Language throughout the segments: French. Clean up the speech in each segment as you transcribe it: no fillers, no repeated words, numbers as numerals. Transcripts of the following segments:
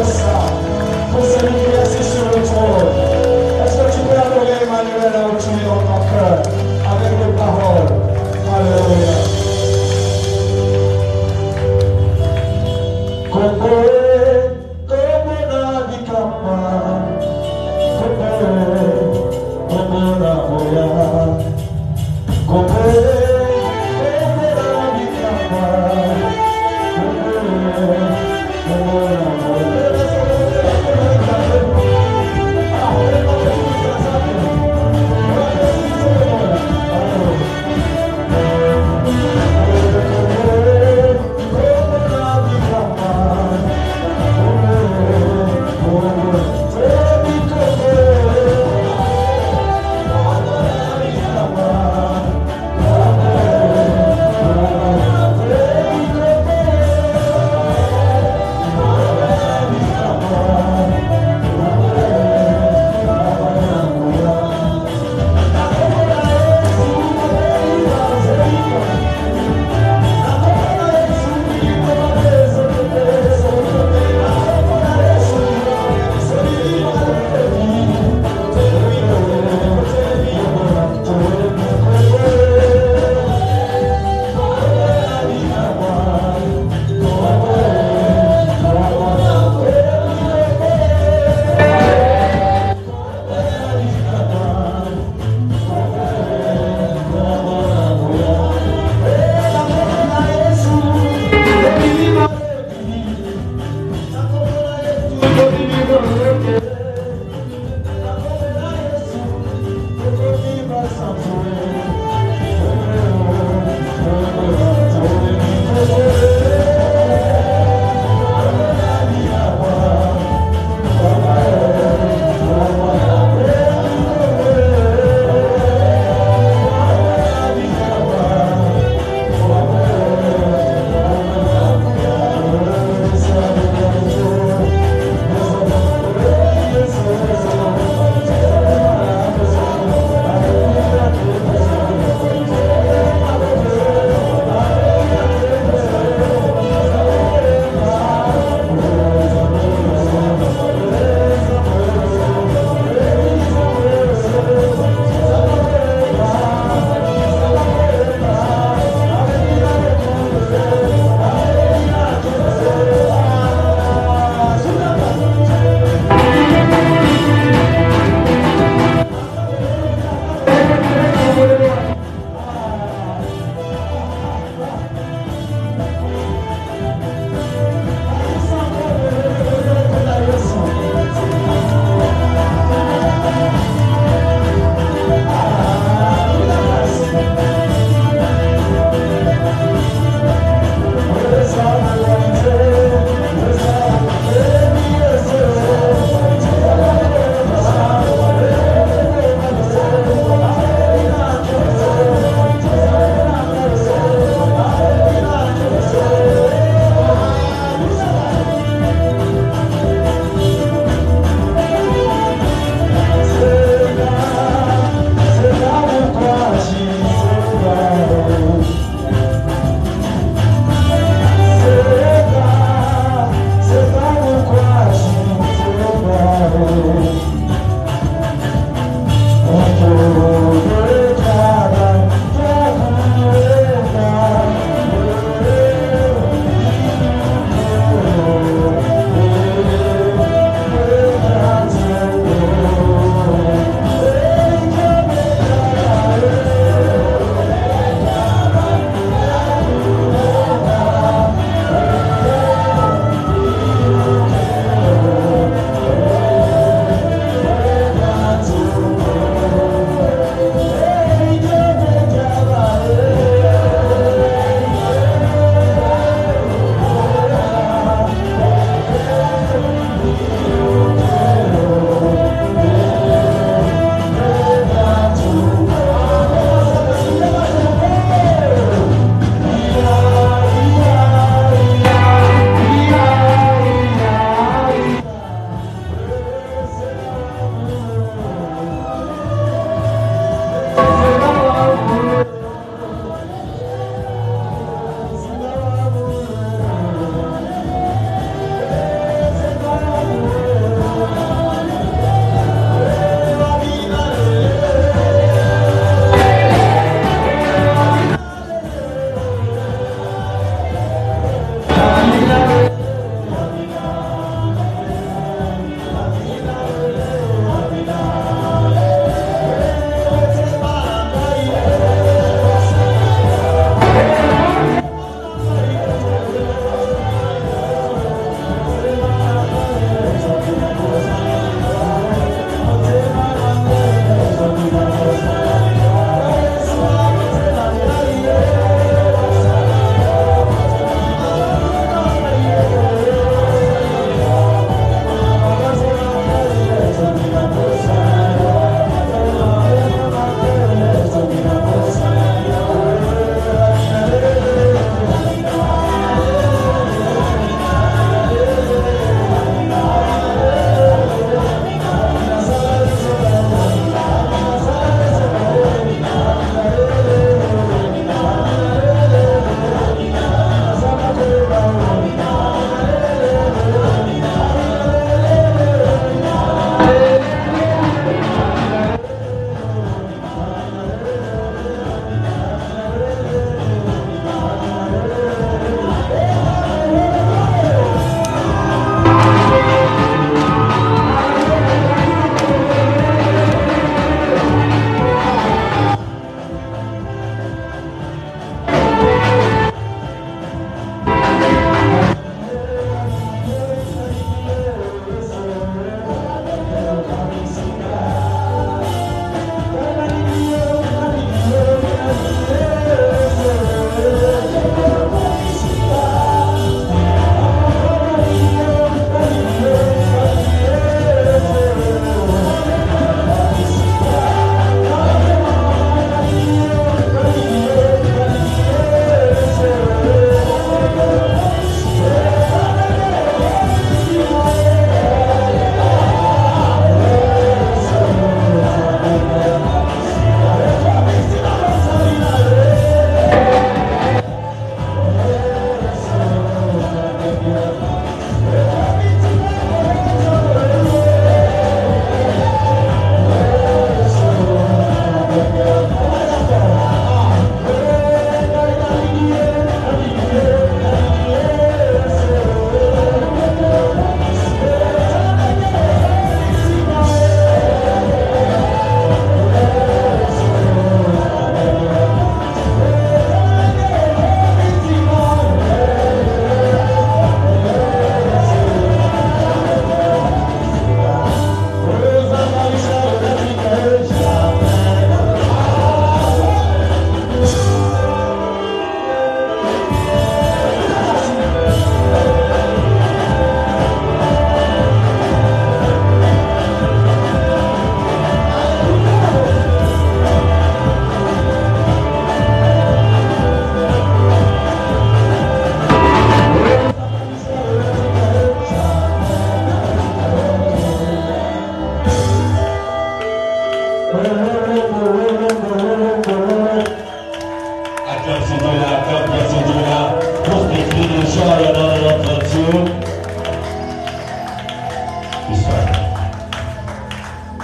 Come on,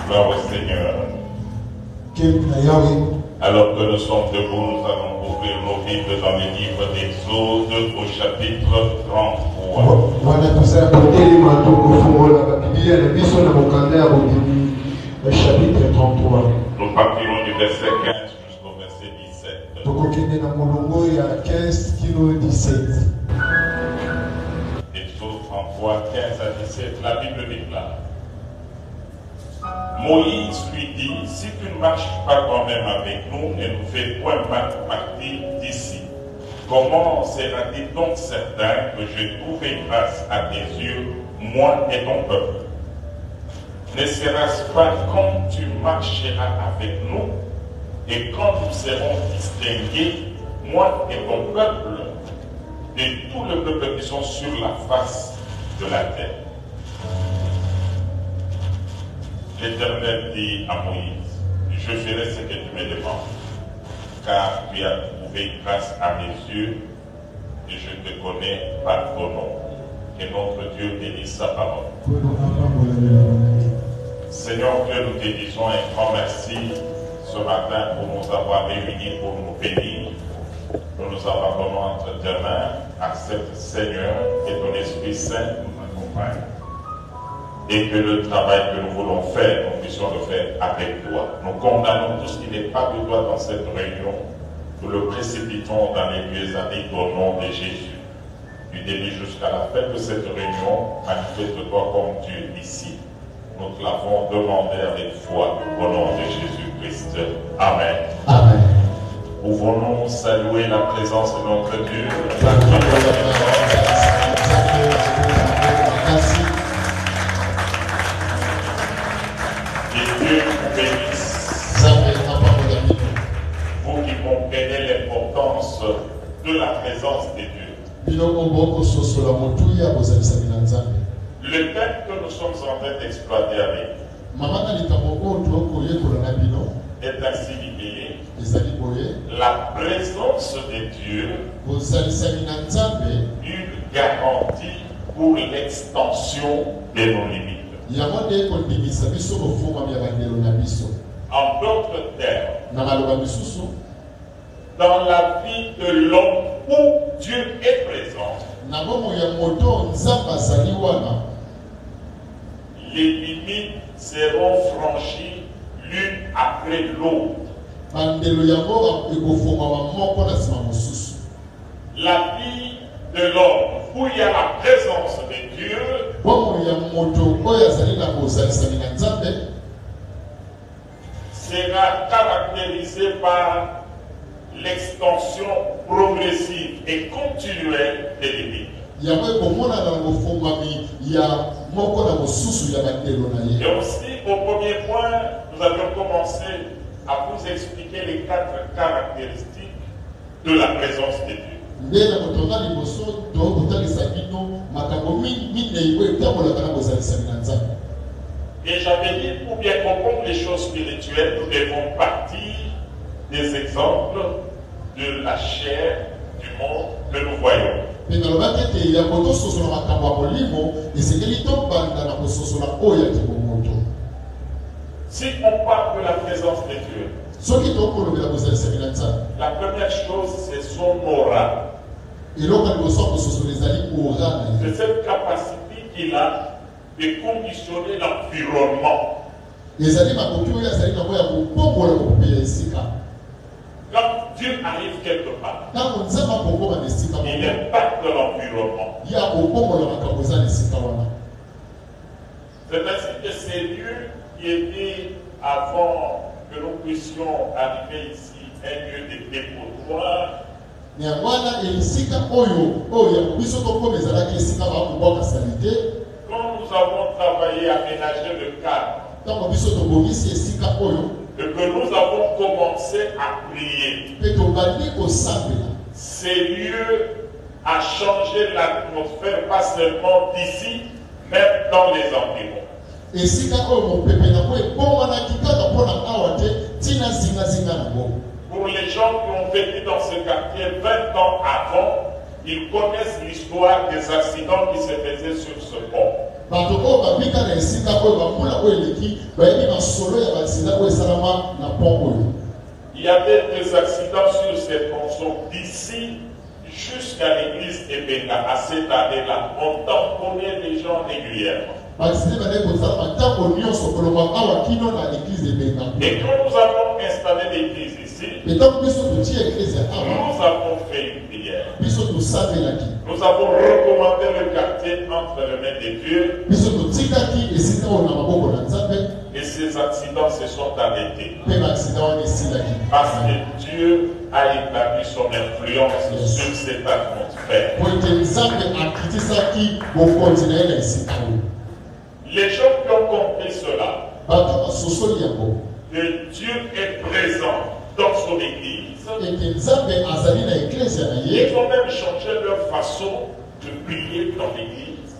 Gloire au Seigneur. Alors que nous sommes debout, nous allons ouvrir nos Bibles dans les livres d'Exode au chapitre 33. Chapitre 33. Nous partirons du verset 15 jusqu'au verset 17. Exode 33, 15 à 17, la Bible déclare. Moïse lui dit, si tu ne marches pas quand même avec nous et nous fais point partir d'ici, comment sera-t-il donc certain que je trouverai grâce à tes yeux, moi et ton peuple? Ne sera-ce pas quand tu marcheras avec nous et quand nous serons distingués, moi et ton peuple, de tout le peuple qui sont sur la face de la terre? L'Éternel dit à Moïse, je ferai ce que tu me demandes, car tu as trouvé grâce à mes yeux et je te connais par ton nom. Que notre Dieu bénisse sa parole. Seigneur Dieu, nous te disons un grand merci ce matin pour nous avoir réunis, pour nous bénir. Nous nous abandonnons entre tes mains. Accepte, Seigneur, que ton Esprit Saint nous accompagne. Et que le travail que nous voulons faire, nous puissions le faire avec toi. Nous condamnons tout ce qui n'est pas de toi dans cette réunion. Nous le précipitons dans les lieux indiques au nom de Jésus. Du début jusqu'à la fin de cette réunion, manifeste-toi comme Dieu ici. Nous te l'avons demandé avec foi au nom de Jésus-Christ. Amen. Amen. Pouvons-nous saluer la présence de notre Dieu? Que Dieu vous bénisse. Vous qui comprenez l'importance de la présence de Dieu. Le thème que nous sommes en train d'exploiter avec est ainsi libellé. La présence de Dieu, une garantie pour l'extension de nos limites. En d'autres termes, dans la vie de l'homme où Dieu est présent, les limites seront franchies l'une après l'autre. La vie de l'homme où il y a la présence de Dieu sera caractérisée par l'extension progressive et continuelle des limites. Et aussi, au premier point, nous avions commencé à vous expliquer les 4 caractéristiques de la présence de Dieu. Et j'avais dit, pour bien comprendre les choses spirituelles, nous devons partir des exemples de la chair du monde que nous voyons. Si on parle de la présence de Dieu, la première chose, c'est son aura. C'est cette capacité qu'il a de conditionner l'environnement. Quand Dieu arrive quelque part, il impacte l'environnement. C'est ainsi que ces lieux qui étaient, avant que nous puissions arriver ici, un lieu de dépotoir, quand nous avons travaillé à aménager le cadre, et que nous avons commencé à prier, ces lieux a changé l'atmosphère, pas seulement d'ici, même dans les environs. Pour les gens qui ont vécu dans ce quartier 20 ans avant, Ils connaissent l'histoire des accidents qui se faisaient sur ce pont. Il y avait des accidents sur ces ponceaux d'ici jusqu'à l'église Ebenga. À cette année-là, on tamponnait les gens régulièrement. Et quand nous avons installé l'église ici, nous avons fait une prière. Nous avons recommandé le quartier entre les mains de Dieu. Et ces accidents se sont arrêtés. Parce que Dieu a établi son influence sur cette atmosphère. Les gens qui ont compris cela, que Dieu est présent dans son église, ils ont même changé leur façon de prier dans l'église,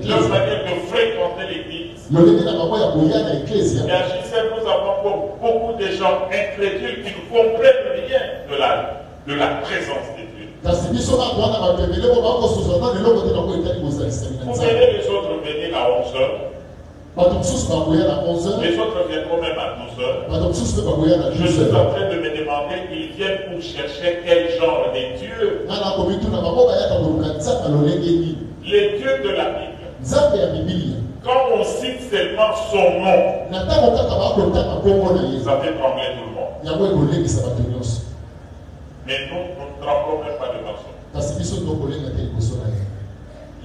leur manière de fréquenter l'église. Et à Gisèle, nous avons beaucoup de gens incrédules qui ne comprennent rien de la présence de Dieu. Vous verrez les autres venir à 11h. Les autres viendront même à 12h. Je suis en train de me demander, ils viennent pour chercher quel genre de Dieu. Les dieux de la Bible. Quand on cite seulement son nom, ça fait trembler tout le monde. Mais nous ne tremblons même pas devant ça.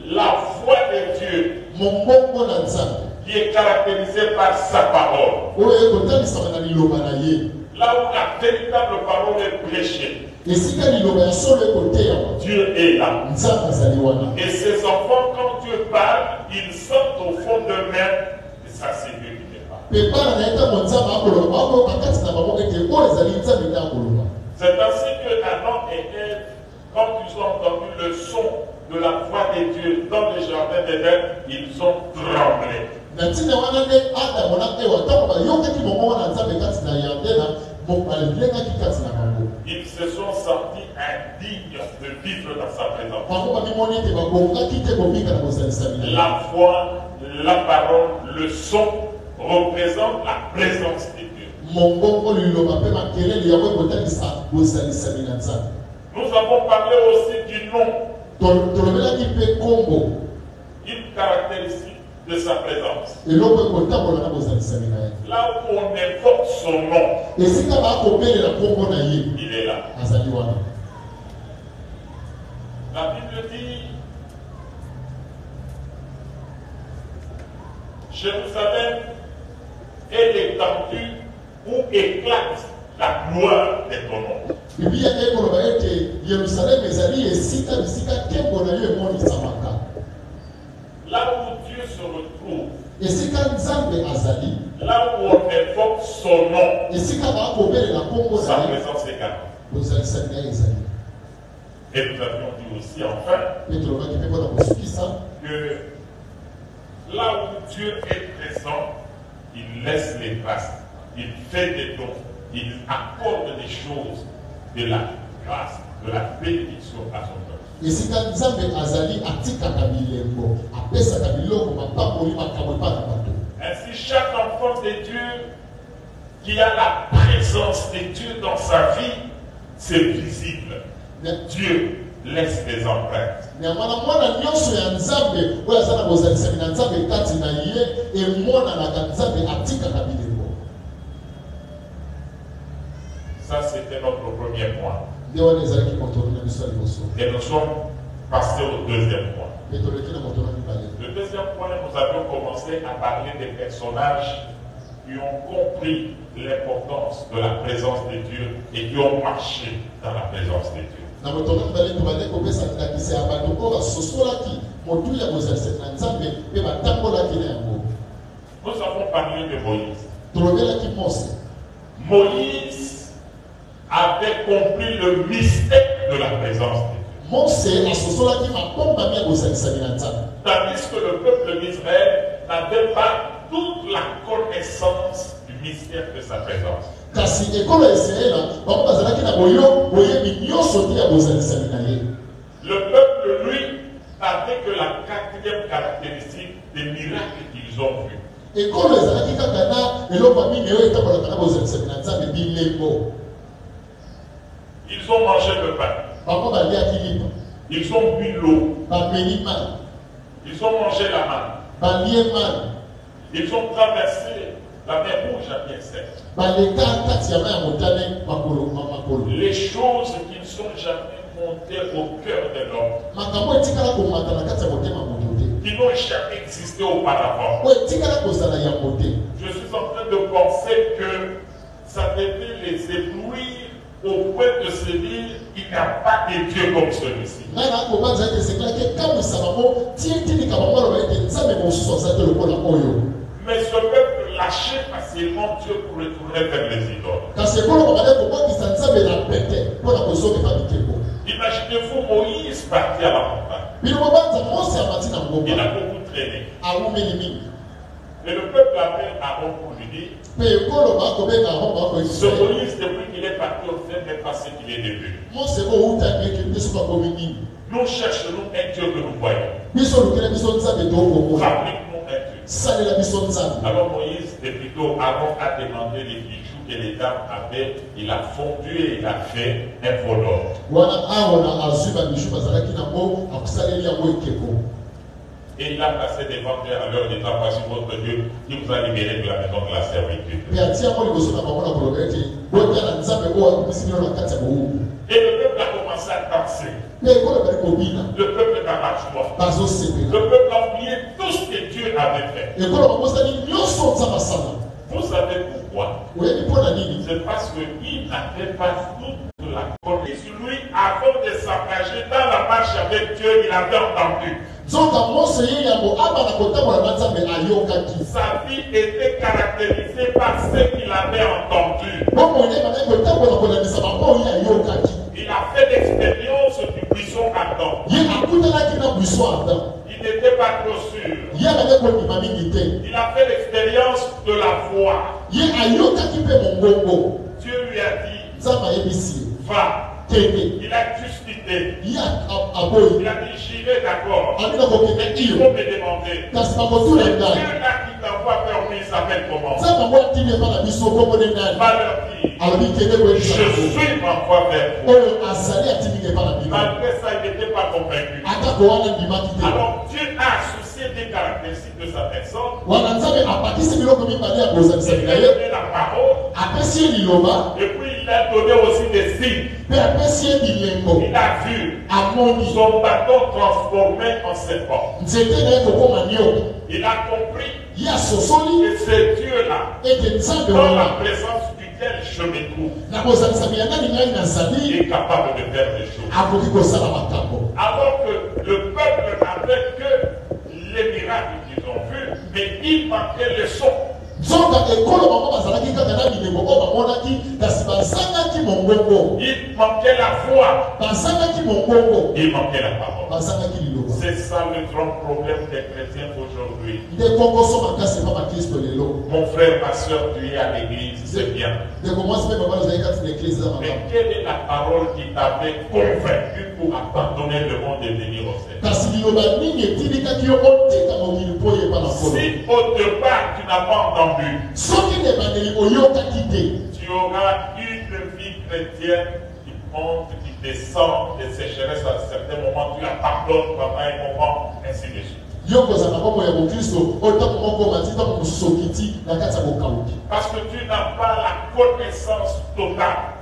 La voix de Dieu qui est caractérisée par sa parole. Là où la véritable parole est prêchée, Dieu est là. Et ses enfants, quand Dieu parle, ils sentent au fond d'eux-mêmes que ça c'est Dieu qui parle. C'est ainsi que Adam et Ève, quand ils ont entendu le son de la voix de Dieu dans le jardin d'Éden, ils ont tremblé. Ils se sont sentis indignes de vivre dans sa présence. La voix, la parole, le son représentent la présence de Dieu. Nous avons parlé aussi du nom, une caractéristique de sa présence. Là où on évoque son nom, il est là. La Bible dit, Jérusalem est l'étendue où éclate la gloire de ton nom. Là où Dieu se retrouve, là où on évoque son nom, sa présence est grande. Et nous avions dit aussi enfin que là où Dieu est présent, il laisse les traces, il fait des dons, il accorde des choses de la grâce, de la bénédiction à son peuple. Ainsi, chaque enfant de Dieu qui a la présence de Dieu dans sa vie, c'est visible. Dieu laisse des empreintes. Ça, c'était notre premier point. Et nous sommes passés au deuxième point. Le deuxième point, nous avions commencé à parler des personnages qui ont compris l'importance de la présence de Dieu et qui ont marché dans la présence de Dieu. Nous avons parlé de Moïse. Moïse avait compris le mystère de la présence de Dieu. Tandis que le peuple d'Israël n'avait pas toute la connaissance du mystère de sa présence. kasi ekolo Israël bango bazalaki na boyo boyebi nyonso te ya bozalisami na ye. Le peuple, lui, n'avait que la quatrième caractéristique des miracles qu'ils ont vus. Ekolo ezalaki kaka na eloko mingi oyo etambolaka na bozalisami na Nzambe bilembo. Ils ont mangé le pain. Bango baliaki lipa. Ils ont bu l'eau. Bameli mani. Ils ont mangé la manne. Balie mani. Ils ont traversé la mer Rouge à pied sec. Baleka kati ya mai ya motane makolo makolo. Les choses qui ne sont jamais montées au cœur de l'homme, Makambo etikala komata na kati ya motema moto te. qui n'ont jamais existé auparavant. Oyo etikala kozala ya mote. Je suis en train de penser que ça devait les éblouir au point de se dire il n'y a pas de Dieu comme celui-ci. Ngai na kobanza ete seklaki ekamwisa bango tie etilika bango aloba ete Nzambe mosusu aza te lokola oyo. Mais ce peuple lâchait facilement Dieu pour retourner vers les idoles. Kasi ekolo babale kobokisa Nzambe na pete mpona kozongela bikeko. Imaginez-vous Moïse parti à la montagne. Bino bobanza Mose amati na Il ngomba a beaucoup traîné. awumeli mingi. Et le peuple appelle Aaron pour lui dire, Mpe ekolo bakobenga Aron ce bakoyisa Moïse, depuis qu'il est parti au fait, n'est pas ce qu'il est devenu. Mose outa eke biso bakomi nini. Nous cherchons un Dieu que nous voyons. Biso lukela biso Nzambe tokomona. Fabrique-nous un Dieu. Salela biso Nzambe. Alors Moïse, et plutôt Aaron a demandé les bijoux que les dames avaient. Il a fondu et il a fait un veau d'or. Wana Aron azwi babiju bazalaki nango akosaleli yango ekeko. Et il a passé devant eux en leur disant, voici votre Dieu qui vous a libéré de la maison de la servitude. Mpe atia yango liboso na bango na koloba ete botiana Nzambe oyo akomisi bino na kati ya bowumbu. Et le peuple a commencé à danser. Mpe ekolo bali kobina Le peuple n'a pas joie. bazosepela. Le peuple a oublié tout ce que Dieu avait fait. Ekolo babosani nyonso Nzambe asala. Vous savez pourquoi? Oyebi mpona nini? C'est parce qu'il n'avait pas toute la connaissance. Lui, avant de s'engager dans la marche avec Dieu, il avait entendu. Nzoka Mose ye yango abana kotambola na Nzambe ayokaki. Sa vie était caractérisée par ce qu'il avait entendu. Bongo ye bana kotambola kolandisa bango ye ayokaki. Il a fait l'expérience du buisson ardent. Ye akutanaki na buisson ardent. Il n'était pas trop sûr. Ye abaki kondima mingi te. Il a fait l'expérience de la foi. Ye ayokaki mpe mongongo. Dieu lui a dit, Nzambe ayebisi ye. va. Kende. Il a juste quitté. Ye aboyi. Il a dit, j'irai d'accord. Abina kokende Mais il iyo. faut me demander. Kasi C'est bakotuna Dieu ngai. là qui t'envoie vers lui, il s'appelle comment? Nzambe yango atimi epa na biso komone nani. Va leur dire, Alobi kende koyebisa je bango. suis m'envoie vers vous. Oyo azali atimiki epa na bino. Malgré ça, il n'était pas convaincu. Atako wana ndimaki te. Alors Dieu a associé des caractéristiques de sa personne. Wana Nzambe apakisi biloko mibale ya kozalisami Il na a ye. donné la parole. Apesi ye liloba. Et puis il a donné aussi des signes. Mpe apesi ye bilembo. Il a vu Amoni son bâton transformé en serpent. nzete na ye kokoma nioka. Il a compris Ye asosoli que c'est Dieu-là, ete Nzambe dans la wana présence duquel je me trouve, na kozalisami ya nani ngai qui nazali est capable de faire des choses. akoki kosala makambo. Alors que le peuple n'avait que les miracles qu'ils ont vus, mais il manquait le son. Nzoka ekolo bango bazalaki kaka na bilembo oyo bamonaki kasi bazangaki mongongo. Il manquait la foi. Bazangaki mongongo. Il manquait la parole. Bazangaki liloba. C'est ça le grand problème des chrétiens aujourd'hui. Nde kongoso makasi epa bakristo lelo. Mon frère, ma soeur, tu es à l'église, c'est bien. Ndeko mwasi mpe baba ozali kati na eklise eza Mais makambo. quelle est la parole qui t'avait convaincu pour abandonner le monde et venir au Seigneur? Kasi liloba nini etilikaki yo otika mokili mpo oyeba na nkolo. Si au départ tu n'as pas entendu, Soki na ebandeli oyokaki te, tu auras une vie chrétienne qui monte, qui descend, des sécheresses à certains moments, tu la pardonnes pendant un moment, ainsi de suite. yo kozala bongo ya bokristo oyo ntango moko omati ntango mosusu okiti na kati ya bokauki. Parce que tu n'as pas la connaissance totale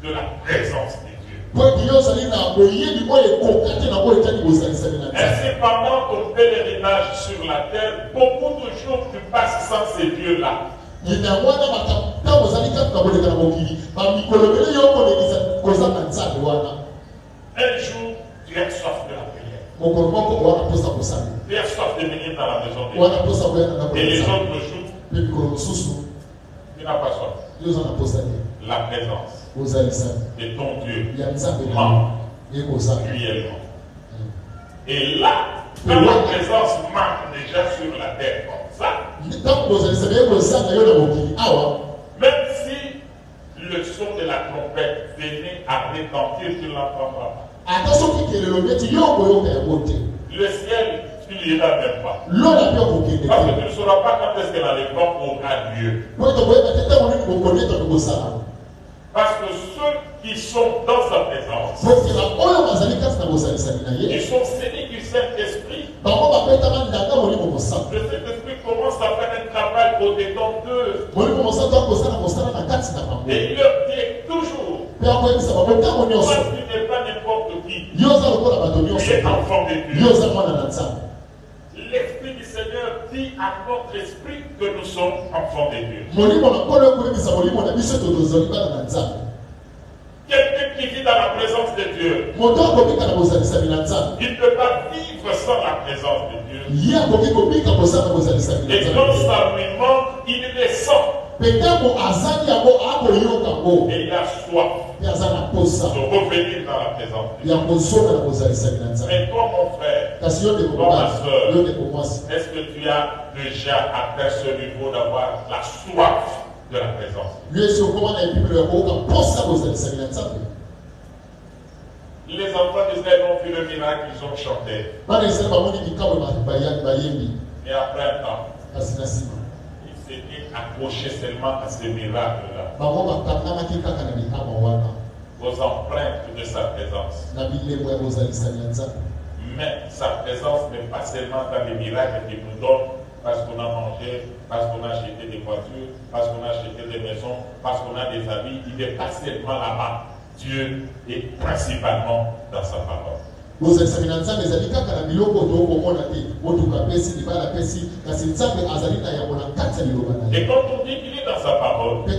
de la présence de Dieu. Po ete yo ozali na boyebi oyo ekoka te na oyo etali bozalisami na Nzambe. Ainsi, pendant ton pèlerinage sur la terre, beaucoup de jours tu passes sans ces dieux-là. Yina wana ntango ozali kati na koleka na mokili bamikolo ebele yo kolekisa kozala na Nzambe wana. Un jour, tu as soif de la prière. Mokolo moko wana mposa kosala. Tu as soif de venir dans la maison de Dieu. Wana mposa koyana na Et les kolekisa. autres jours, Mpe mikolo mosusu tu n'as pas soif. yo oza na mposa te. La présence Ozalisami de ton Dieu ya Nzambe na manque ye kozala. cruellement. Et là, quand la présence manque déjà sur la terre comme ça, Ntango bozalisami ye kozala yo na mokili awa. même si à retentir, tu ne l'entendras pas. Le ciel, tu ne l'iras même pas. Parce que tu ne sauras pas quand est-ce que l'enlèvement aura lieu. Parce que ceux qui sont dans sa présence, ils sont scellés du Saint-Esprit. Le Saint-Esprit commence à faire un travail au-dedans d'eux. Et il leur dit toujours, toi tu n'es pas n'importe qui. Tu es enfant de Dieu. L'Esprit du Seigneur dit à notre esprit que nous sommes enfants de Dieu. Quelqu'un qui vit dans la présence de Dieu, il ne peut pas vivre sans la présence de Dieu. Et quand ça lui manque, il le sent. Et il a soif de revenir dans la présence de Dieu. Mais toi, mon frère, toi, ma soeur, est-ce que tu as déjà atteint ce niveau d'avoir la soif de la présence de Dieu? Les enfants d'Israël ont vu le miracle, ils ont chanté. Et après un temps, ils s'étaient accrochés seulement à ce miracle-là, aux empreintes de sa présence. Mais sa présence n'est pas seulement dans les miracles qu'il nous donne, parce qu'on a mangé, parce qu'on a acheté des voitures, parce qu'on a acheté des maisons, parce qu'on a des habits. Il n'est pas seulement là-bas. Dieu est principalement dans sa parole. Et quand on dit qu'il est dans sa parole, c'est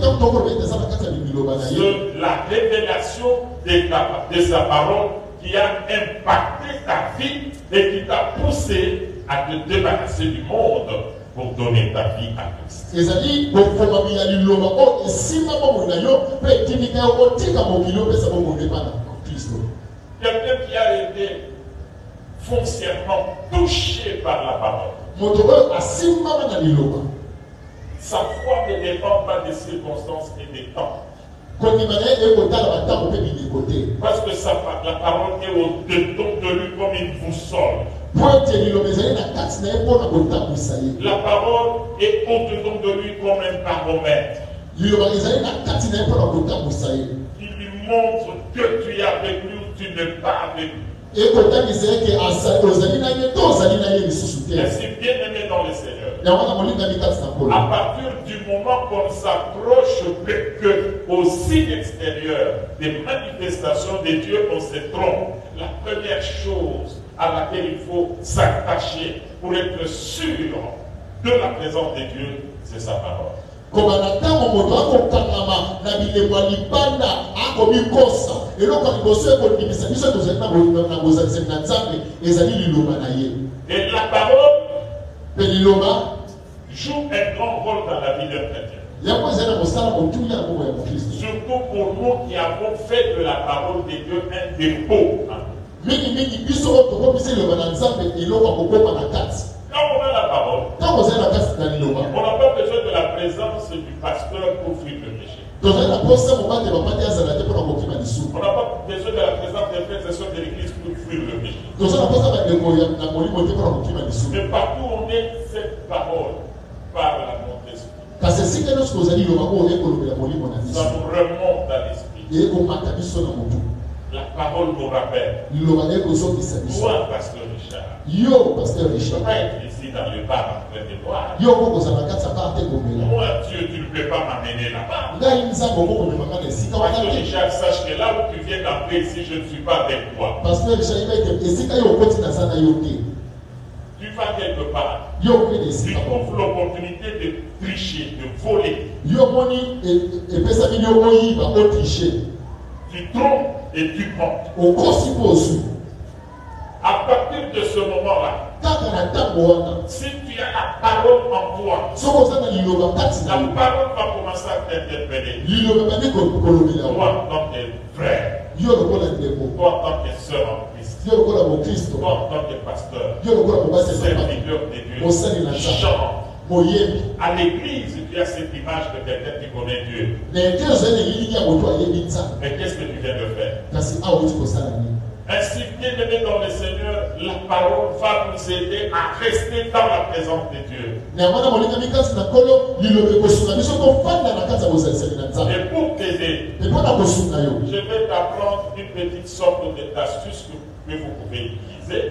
la révélation de sa parole qui a impacté ta vie et qui t'a poussé à te débarrasser du monde pour donner ta vie à Christ. Quelqu'un qui a été foncièrement touché par la parole. Sa foi ne dépend pas des circonstances et des temps. Parce que la parole est au-dedans de lui comme une boussole. La parole est au-dedans de lui comme un baromètre. Il lui montre que tu es avec lui ou tu n'es pas avec lui. Et si bien aimé dans le Seigneur, à partir du moment qu'on s'approche au signe extérieur des manifestations de Dieu, on se trompe. La première chose à laquelle il faut s'attacher pour être sûr de la présence de Dieu, c'est sa parole. Et la parole joue un grand rôle dans la vie d'un chrétien. Surtout pour nous qui avons fait de la parole de Dieu un dépôt. Quand on a la parole, on n'a pas besoin de la présence du pasteur pour fuir le péché. On n'a pas besoin de la présence des frères et sœurs de l'église pour fuir le péché. Mais partout où on est, cette parole parle à notre esprit. Ça nous remonte à l'esprit. La parole nous rappelle. Toi, pasteur Richard. Tu ne peux pas être ici dans le bar en train de boire. Moi, Dieu, tu ne peux pas m'amener là-bas. Pasteur Richard, sache que là où tu viens d'entrer ici, je ne suis pas avec toi. Tu vas quelque part. Tu trouves l'opportunité de tricher, de voler. Tu trompes et tu montes. À partir de ce moment-là, si tu as la parole en toi, la parole va commencer à t'interpeller. Toi, en tant que frère, toi, en tant que sœur en Christ, toi, en tant que pasteur, serviteur de Dieu, chante À l'église, tu as cette image de quelqu'un qui connaît Dieu. Mais qu'est-ce que tu viens de faire? Ainsi, bien-aimé dans le Seigneur, la parole va nous aider à rester dans la présence de Dieu. Et pour t'aider, je vais t'apprendre une petite sorte d'astuce que vous pouvez utiliser.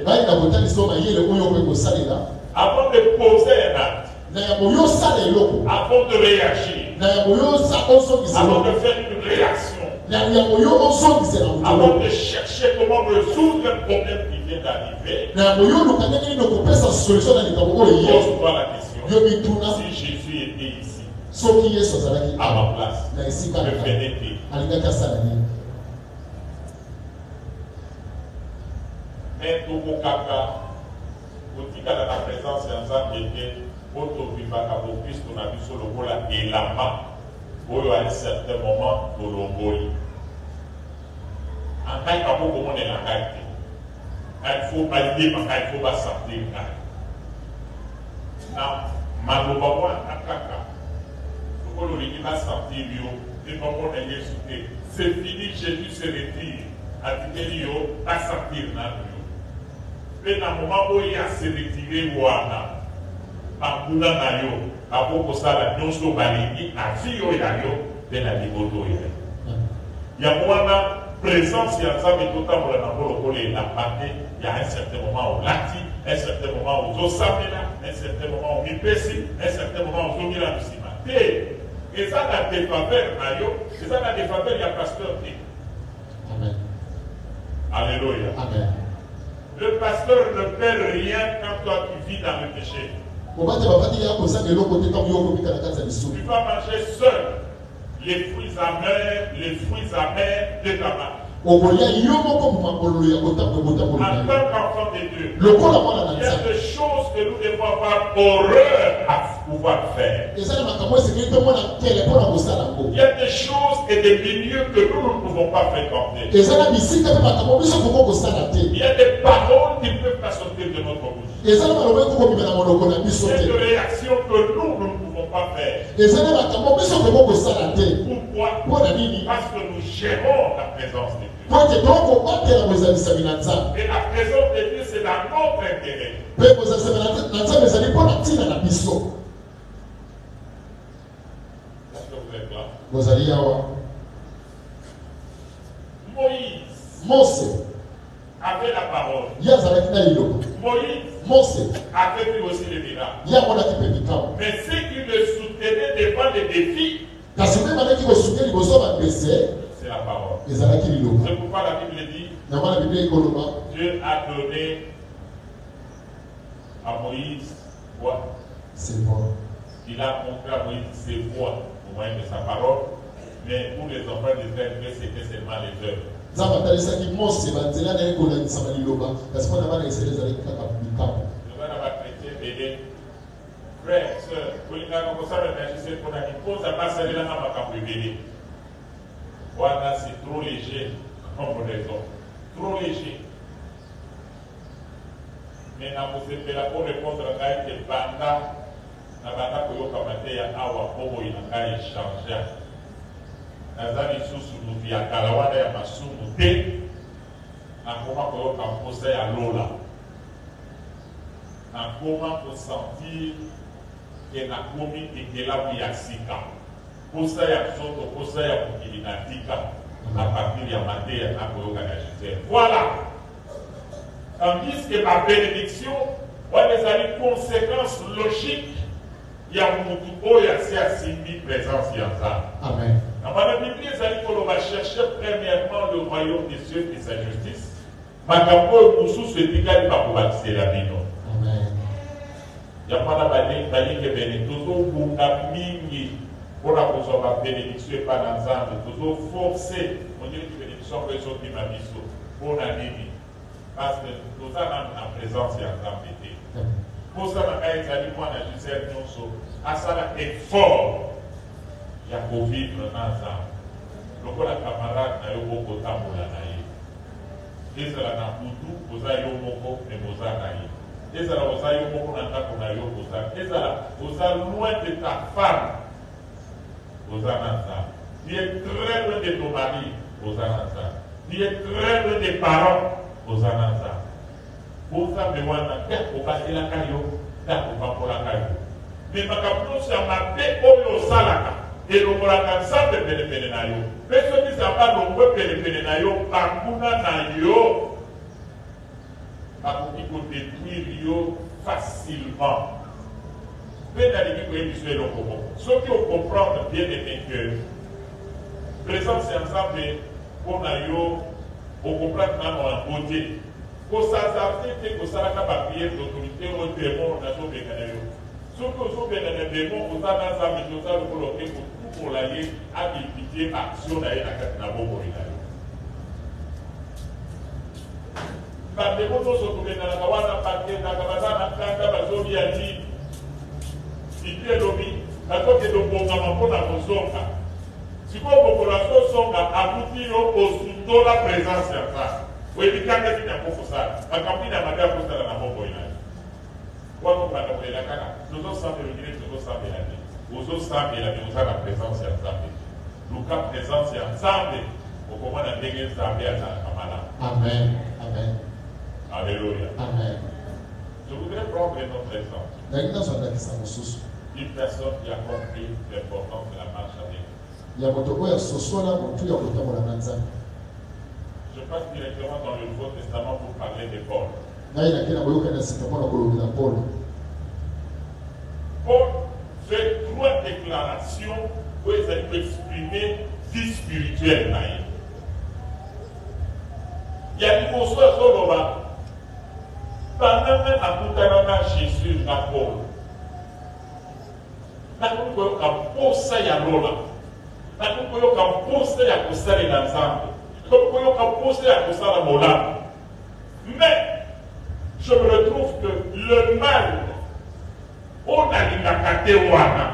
Avant de poser un acte, avant de réagir, avant de faire une réaction, avant de chercher comment résoudre un problème qui vient d'arriver, pose-toi la question. Si Jésus était ici, à ma place, je ferais-il? Mais tout mon caca, au tika dans la présence de Nzambe était auto-vivaka pour Christ, on a vu sur le mot là, et lama, où à un certain moment, de l'ongoli. En tant que comment on est la qualité, il faut valider, il faut pas sortir. Non, malheureusement, à caca, il faut que va sortir, et comment on est sauté. C'est fini, Jésus se retire. À dire, pas sortir. Mais dans le moment où il a se retiré, il y a présence, il y a un certain moment où lati, un certain moment où Zosamela, un certain moment où Mipesi, un certain moment où Zomila Missimate. Et ça n'a des faveurs, et ça n'a des faveurs, il y a pasteur. Amen. Alléluia. Amen. Le pasteur ne perd rien quand toi tu vis dans le péché. Tu vas manger seul les fruits amers de ta main. En tant qu'enfant de Dieu, il y a des choses que nous devons avoir horreur à pouvoir faire. Il y a des choses et des milieux que nous ne pouvons pas fréquenter. Il y a des paroles qui ne peuvent pas sortir de notre bouche. Il y a des réactions que nous ne pouvons pas faire. Pourquoi? Parce que nous gérons la présence de Dieu. Et la présence de Dieu, c'est dans notre intérêt. Est-ce que vous êtes là? Moïse avait la parole. Moïse avait vu aussi le miracle. Mais ceux qui le soutenaient devant les défis, c'est la parole. C'est pourquoi la Bible dit, Dieu a donné à Moïse quoi? Ses voix. Il a montré à Moïse ses voix au moyen de sa parole, mais pour les enfants d'Israël, c'était seulement les œuvres. Frère, sœur, c'est trop léger comme raison. Trop léger. Mais pour répondre à la banda, na banda koyoka mateya awa pobo inaka échanger. Nazali susu nubi ya kalawana ya masumu te. Na koma koyoka mposa ya lola. Na koma ko sentir que na komi ekela ya sika. Posa ya soto, posa ya mukilinatika. À partir de mateya na koyoka na Jésus. Voilà. Tandis que ma bénédiction, on les a des conséquences logiques. Il y a beaucoup de présence. Amen. Dans la Bible, on va chercher premièrement le royaume des cieux et sa justice. Amen. Il y a pas de bénédiction pour la bénédiction et pas l'ensemble. Toujours forcer, on dit que bénédiction peut sortir ma mission pour la Bible. Parce que nous avons la présence et en tempête. Pour ça, nous avons à ça effort. Il y a pour vivre ensemble. Donc, la camarade n'a eu beaucoup de temps pour la naïe. Et cela n'a pas tout, vous avez eu beaucoup, mais vous avez naïe. ezala oza yo moko na ndako na yo kozala ezala oza loin de ta femme oza na nzambe. Tu es très loin de ton mari oza na nzambe. Tu es très loin des parents oza na nzambe. Nzambe wana te akobaselaka yo te akopambolaka yo. Me makambo nyonso ya mabe oyo osalaka elongolaka nzambe penepene na yo. Mpe soki nzambe alongwe penepene na yo banguna na yo akoki kodétruire yo facilement. Mpe nalingi koyebiso eloko moko soki okomprendre bien aimé que présence ya nzambe mpo na yo okomprendre nano yango te kosazarte te kosalaka bapriere d'autorité oyo démon nazobenga na yo. Soki ozobenga na démon oza na nzambe te oza lokolo oke kotukola ye abipite action na ye na kati na bomoi na yo. Bandeko nyonso tobenganaka wana bakendaka baza na kanda bazolia ti bibi elobi bazokende kobongama mpo na kozonga. Sikoyo bokola azozonga abuti yo osundola présence ya nzambe oyebikanga tina kofosala makambo ina mabe akosala na bomoi na yo. Wako banda kolela kaka tozosambela ngine tozosambela te ozosambela me oza na présence ya nzambe. Luka présence ya nzambe okomona ndenge nzambe azalaka malamu. Amen. Amen. Alléluia. Amen. Je voudrais prendre notre exemple. Une personne qui a compris l'importance de la marche avec Dieu. Je passe directement dans le Nouveau Testament pour parler de Paul. Paul fait 3 déclarations où il a exprimé vie spirituelle. Il y a une chose sur le pendant même à Jésus na Paul. Nakuko kamposa ya lola. Nakuko kamposa ya kusali na nzambe. Nakuko kamposa ya kusala mola. Mais je me retrouve que le mal on a l'ingakate wana.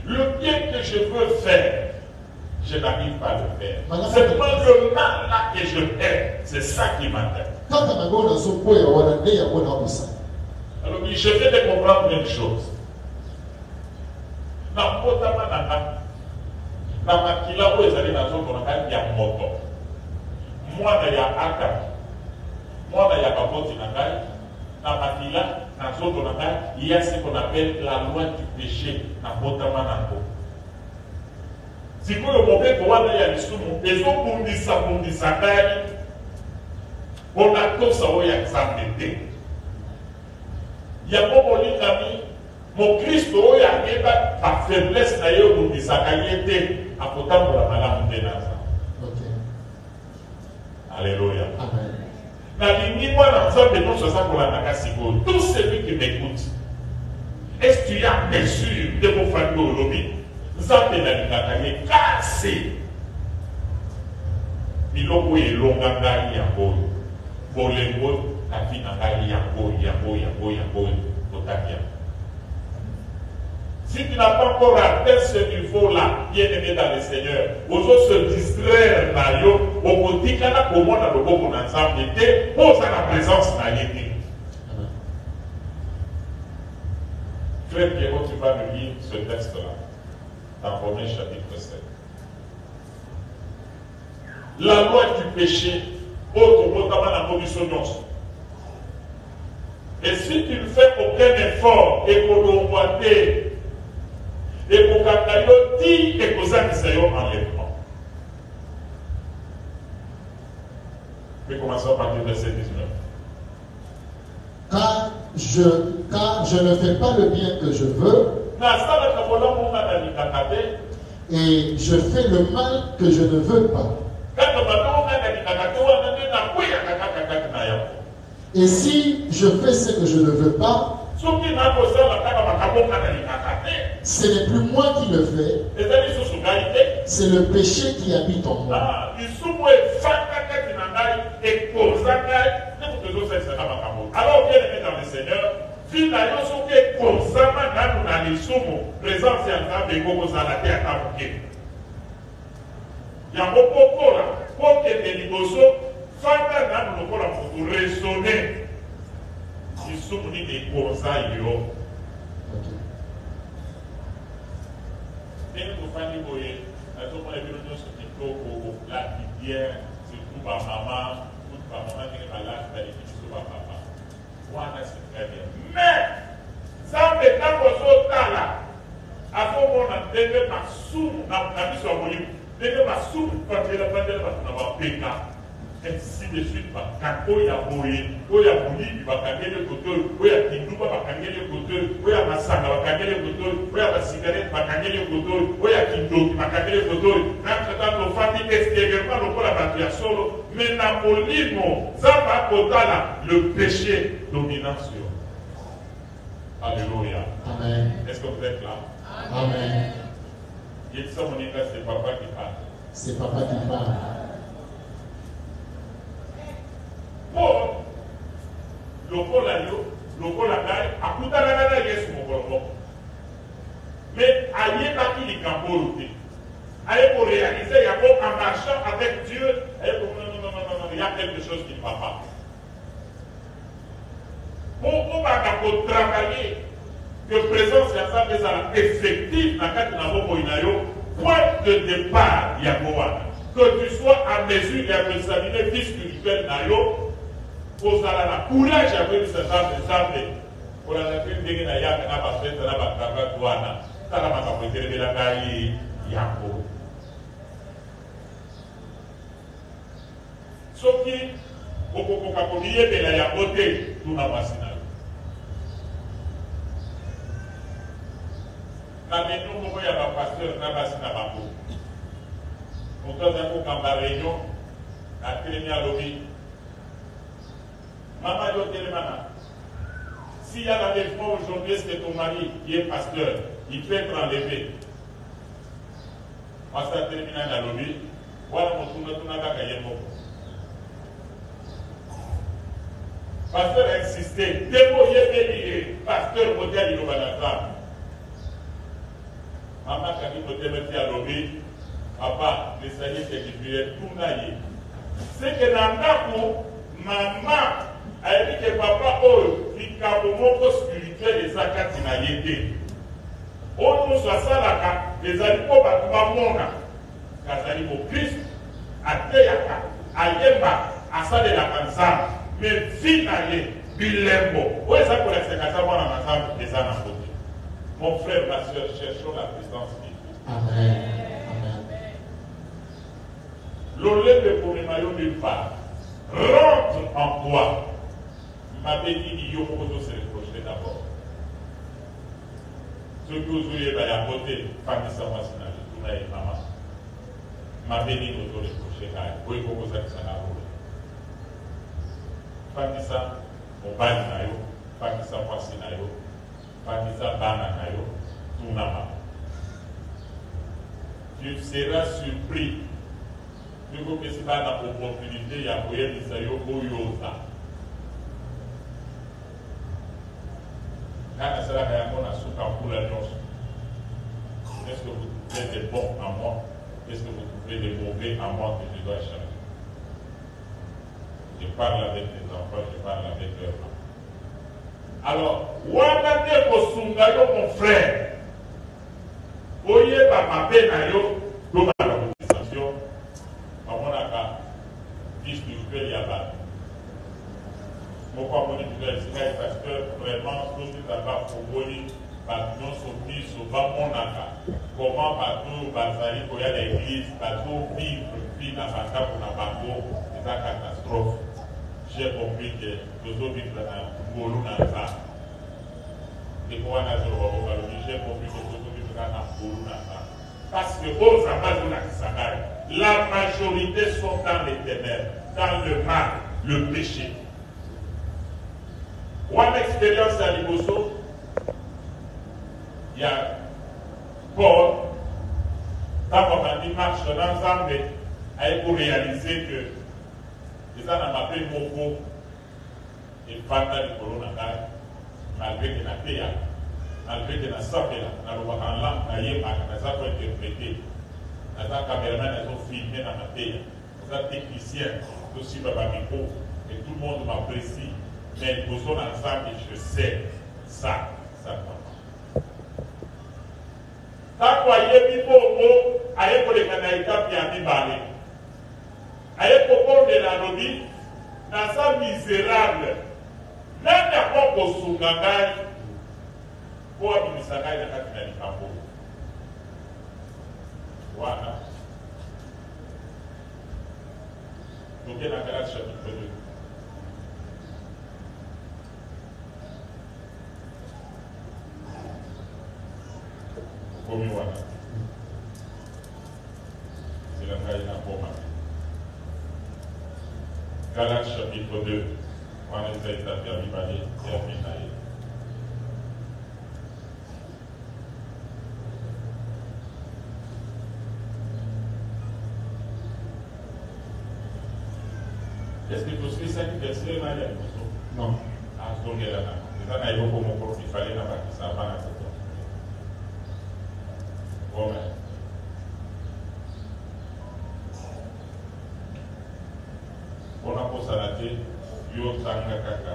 Le bien que je veux faire, je n'arrive pas à le faire. C'est vraiment le mal là que je hais. C'est ça qui m'attend. Alors, je vais te comprendre une chose. Na potama nanga, na makila où ils allaient dans zone qu'on ya moto. Moi na ya aka, moi na ya baboti nanga, na makila na zone nanga, il y a ce qu'on appelle la loi du péché. Na potama nanga. Sikoyo mobeko wana ya lisumu ezobundisa ngai mpona tosa oyo ya nzambe te. Yango molingami mokristo oyo ayeba bafaiblesse na ye obundisaka ye te akotambola malamu te na nzambe. Alléluia. Nalingi mwana nzambe nyonso aza kolandaka sikoyo. Tout celui qui m'écoute, est-ce que tu as mesure de mofandi olobi nzambe nalingaka ye kasi biloko elonga ngai yango oyo bolengo kati na ngai yango otakia. Si tu n'as pas encore atteint ce niveau-là, bien aimé dans le Seigneur, ozo se distraire na yo okotikana komona loboko na nzambe te poza na présence na ye te. Frère Pierrot, tu vas me lire ce texte-là dans Romains chapitre 7. La loi du péché, et si tu ne fais aucun effort, et pour l'envoyer, et pour qu'Akayotti et pour ça qui s'aillent enlèvement. Mais commençons par le verset 19. Car je ne fais pas le bien que je veux, et je fais le mal que je ne veux pas. Et si je fais ce que je ne veux pas, ce n'est plus moi qui le fais, c'est le péché qui habite en moi. Alors, bien aimé dans le Seigneur, finalement, présence et il y a beaucoup de fanda na lokola pour raisonner ils sont ni des conseils yo et vous fani boye à tout monde bien nous ce qui toko la bien surtout ba maman tout ba maman qui est malade d'aller sur ba papa wana c'est très bien mais ça me quand vous tala avant on a dégagé ma sous na biso aboli dégagé ma sous quand il a pas de na ba peka ainsi de suite quand oya boye oya buli bakangele koto oya kinduba bakangele koto oya masanga bakangele koto oya basigarette bakangele koto oya kindoki bakangele koto n'entretant nos familles extérieurement lokola bato ya solo mais na molimo zamba kotala le péché dominant sur. Alléluia. Amen. Est-ce que vous êtes là? Amen. Il dit ça, mon état, c'est papa qui parle. C'est papa qui parle. Paul, lokola ngai akutanaka na Yesu mokolo moko. Mais ayebaki likambo te. Aye pour réaliser yango en marchant avec Dieu, aye pour non, il y a quelque chose qui ne va pas. Pour travailler que présence ya Nzambe ezala effective na kati na moko inayo, point de départ ya wana. Que tu sois en mesure d'examiner vie spirituelle na yo, ozala na courage ya koyebisa Nzambe kolanda mpe ndenge na yaka na bafete na bakavate wana tala makambo etelebela ngai yango. Soki okokoka koliyebela yango te tuna mwasi na yo. Na réunion moko ya bapasteur na basi na bango moto aza kokamba réunion atelemi alobi maman yo telemana s'il y a l'enlèvement aujourd'hui, est-ce que ton mari qui est pasteur il peut être enlevé? Moi ça termine à lobby voilà mon tourne kaka ye moko. Pasteur a insisté debo yebeli pasteur modèle iloba na Nzambe. Maman kaki motemeti à lobby papa le Seigneur s'est livré tout naïe. C'est que dans ndako maman a dit que papa oyo likambo moko spirituel ezakati na ye te. Oyo nyonso asalaka ezali mpo bato bamona kazali mokristo ateyaka ayemba asalelaka Nzambe mais vi na ye bilembo oyo eza kolekisaka eza mwana na Nzambe eza na kote. Mon frère, ma soeur, cherchons la présence de Dieu. Amen. Amen. L'olé de Pomemayo nulle part. Rentre en toi. Ma béni, il y a se reprocher d'abord. Ce que vous voulez, il y a côté, famille sans masina, tout le maman. Ma béni, nous devons reprocher car oui, il faut que ça n'a pas. Famille sans, on va y famille sans masina, famille sans banana, tout nama. Tu seras surpris. Tu vois que c'est pas l'opportunité, il y a moyen de ça, est-ce que vous trouvez des bons en moi? Est-ce que vous trouvez des mauvais en moi que je dois changer? Je parle avec les enfants, je parle avec leurs parents. Alors, Wanade Kosungayo, mon frère, Oye Papa Nayo, dans la mobilisation, à mon aka, vie spirituelle Yaba. Mon papa dit que pasteur, vraiment, tout ce qui est là-bas pour vous, nous sommes mis sur mon aka. Comment bateau, Bazali, pour y aller à l'église, bateau, vivre, vie dans la table pour la bateau, c'est une catastrophe. J'ai compris que nous sommes vivre dans le monde. Et pour j'ai compris que nous sommes vivre dans le monde. Parce que aux amas de la majorité sont dans les ténèbres, dans le mal, le péché. Une expérience à Liboso, il y a Paul, quand on a dit marche dans l'ensemble, pour réaliser que les gens n'ont appelé Moko et Fanta de Corona, malgré qu'il y a Théa, malgré qu'il y a Sapela, dans le Wakanlam, il y a des interprétés, les caméramans ont filmé dans la Théa, les techniciens, aussi par ma micro, et tout le monde m'apprécie, mais nous sommes ensemble et je sais ça va. Tant que vous avez pour les Canadiens qui ont parlé, aye pour de la lobby, dans sa misérable, n'a pas pour son gagage, pour administrer la capitale du Campo. Voilà. Donc, il y a la Galatie chapitre 2. Comme voilà. C'est la Galatie Napoma. Galatie chapitre 2. On a essayé de faire vivre et à finir. Est-ce que tu sais ça qui est cela? Non. Ah, donc il y a là. C'est ça, il y a beaucoup de il fallait là-bas qui s'en va. Bon, mais. On a pour s'arrêter, yo tanga kaka.